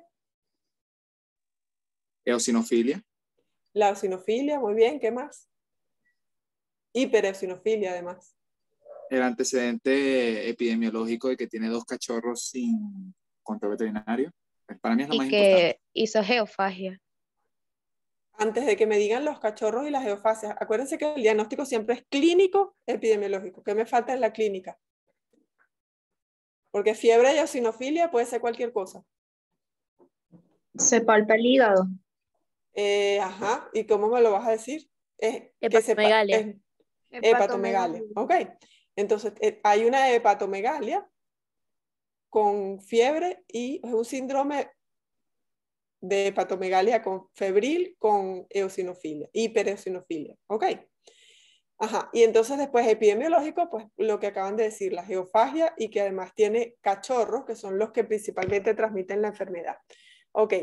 Eosinofilia. La eosinofilia, muy bien. ¿Qué más? Hipereosinofilia, además. El antecedente epidemiológico de que tiene 2 cachorros sin control veterinario. Para mí es lo más Y importante. que hizo geofagia. Antes de que me digan los cachorros y las geofasias, acuérdense que el diagnóstico siempre es clínico epidemiológico. ¿Qué me falta en la clínica? Porque fiebre y eosinofilia puede ser cualquier cosa. Se palpa el hígado. Ajá, ¿y cómo me lo vas a decir? Hepatomegalia. Hepatomegalia. Ok, entonces hay una hepatomegalia con fiebre y es un síndrome de hepatomegalia con febril con eosinofilia, hipereosinofilia. Ok. Ajá, y entonces después epidemiológico, pues lo que acaban de decir, la geofagia y que además tiene cachorros, que son los que principalmente transmiten la enfermedad. Ok.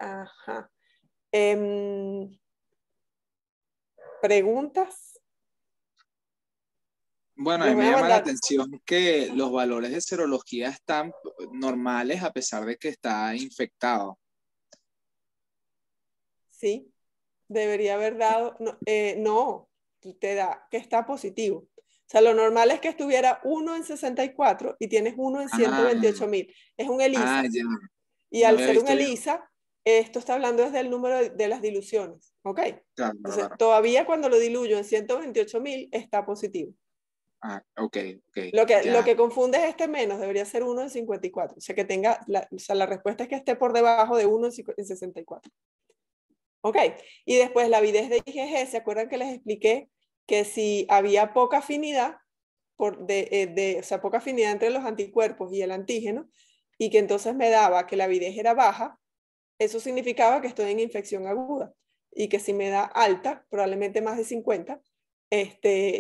Ajá. ¿Preguntas? Bueno, a Les mí voy me a llama la mandar. atención que los valores de serología están normales a pesar de que está infectado. Sí, debería haber dado. No, no, te da que está positivo. O sea, lo normal es que estuviera 1 en 64 y tienes 1 en 128.000. Es un ELISA. Ya. Y No al había ser un visto yo. ELISA, esto está hablando desde el número de las diluciones. ¿Ok? Claro, Entonces, claro. todavía cuando lo diluyo en 128.000 está positivo. Ok. Lo Ya. que confunde es este menos, debería ser 1 en 54. O sea, que tenga, la respuesta es que esté por debajo de 1 en 64. Ok, y después la avidez de IgG, ¿se acuerdan que les expliqué que si había poca afinidad, o sea, poca afinidad entre los anticuerpos y el antígeno, y que entonces me daba que la avidez era baja, eso significaba que estoy en infección aguda, y que si me da alta, probablemente más de 50,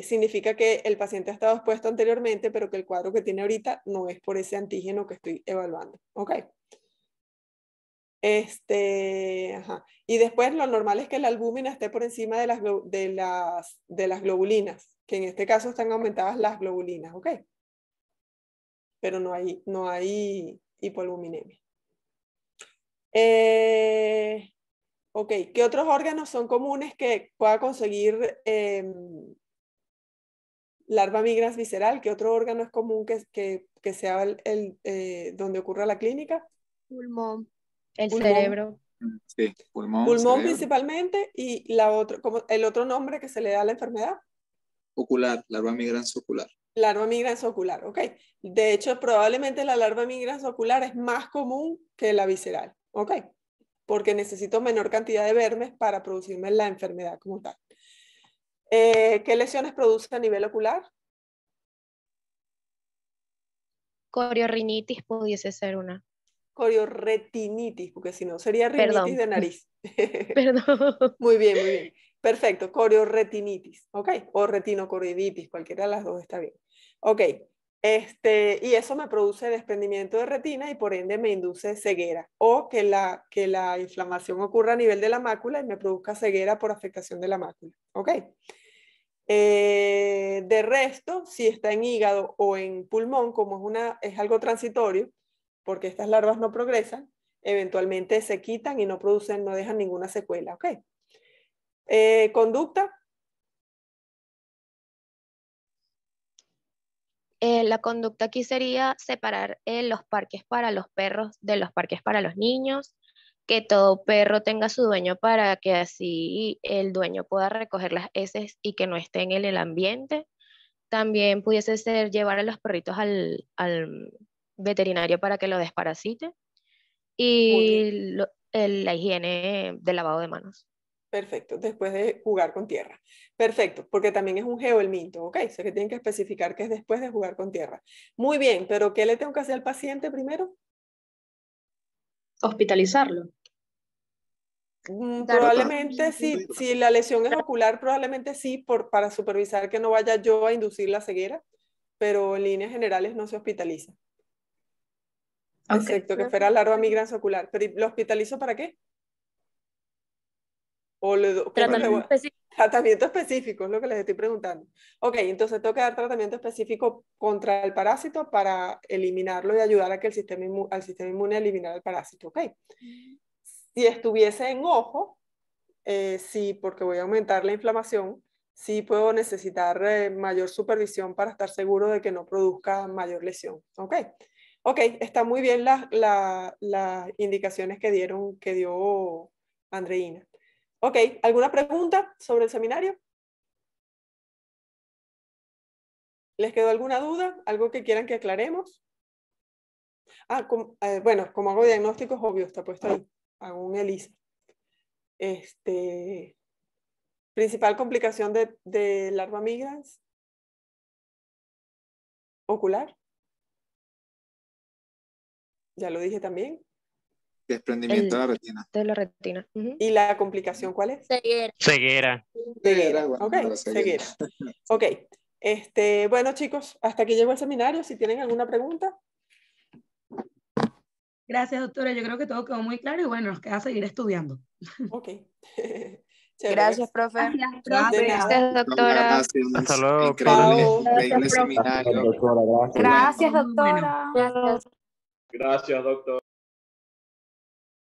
significa que el paciente ha estado expuesto anteriormente, pero que el cuadro que tiene ahorita no es por ese antígeno que estoy evaluando. Ok. Ajá. Y después lo normal es que la albúmina esté por encima de las globulinas, que en este caso están aumentadas las globulinas, ¿ok? Pero no hay hipoalbuminemia. Ok, ¿qué otros órganos son comunes que pueda conseguir larva migrans visceral? ¿Qué otro órgano es común que sea donde ocurra la clínica? Pulmón, el Pulmón. Cerebro. Sí, pulmón cerebro. Principalmente, y el otro nombre que se le da a la enfermedad. Ocular, larva migrans ocular. Larva migrans ocular, ok. De hecho, probablemente la larva migrans ocular es más común que la visceral, ok. Porque necesito menor cantidad de vermes para producirme la enfermedad como tal. ¿Qué lesiones produce a nivel ocular? Coriorrinitis pudiese ser una. Coriorretinitis, porque si no sería rinitis de nariz. Perdón. Muy bien, muy bien. Perfecto, coriorretinitis, ¿ok? O retinocoriditis, cualquiera de las dos está bien. Ok, y eso me produce desprendimiento de retina y por ende me induce ceguera. O que la inflamación ocurra a nivel de la mácula y me produzca ceguera por afectación de la mácula, ¿ok? De resto, si está en hígado o en pulmón, como es algo transitorio, porque estas larvas no progresan, eventualmente se quitan y no dejan ninguna secuela, ¿ok? Conducta. La conducta aquí sería separar los parques para los perros de los parques para los niños, que todo perro tenga su dueño para que así el dueño pueda recoger las heces y que no estén en el ambiente. También pudiese ser llevar a los perritos al veterinario para que lo desparasite y la higiene del lavado de manos. Perfecto, después de jugar con tierra. Perfecto, porque también es un geoelminto, ¿ok? O sea que tienen que especificar que es después de jugar con tierra. Muy bien, pero ¿qué le tengo que hacer al paciente primero? Hospitalizarlo. Probablemente sí, si la lesión es ocular, probablemente sí, para supervisar que no vaya yo a inducir la ceguera, pero en líneas generales no se hospitaliza. Okay. Excepto que fuera larva migrans ocular. ¿Pero lo hospitalizo para qué? Tratamiento específico, es lo que les estoy preguntando. Ok, entonces tengo que dar tratamiento específico contra el parásito para eliminarlo y ayudar a que al sistema inmune a eliminar el parásito. Ok. Si estuviese en ojo, sí, porque voy a aumentar la inflamación, sí puedo necesitar mayor supervisión para estar seguro de que no produzca mayor lesión. Ok. Ok, están muy bien las indicaciones que dio Andreina. Ok, ¿alguna pregunta sobre el seminario? ¿Les quedó alguna duda? ¿Algo que quieran que aclaremos? Bueno, como hago diagnósticos, obvio, está puesto ahí. Hago un ELISA. Principal complicación de larva migrans ocular. Ya lo dije también. Desprendimiento de la retina. De la retina. ¿Y la complicación cuál es? Ceguera. Ceguera. Ok, ceguera. Ok. Bueno, chicos, hasta aquí llegó el seminario. Si tienen alguna pregunta. Gracias, doctora. Yo creo que todo quedó muy claro y bueno, nos queda seguir estudiando. Ok. Gracias, profe. Gracias, profe. De nada. Gracias, doctora. Gracias. Hasta luego. Increíble, Chao. increíble seminario. Doctora, gracias. Gracias, Muy bueno. doctora. Gracias. Gracias, doctor.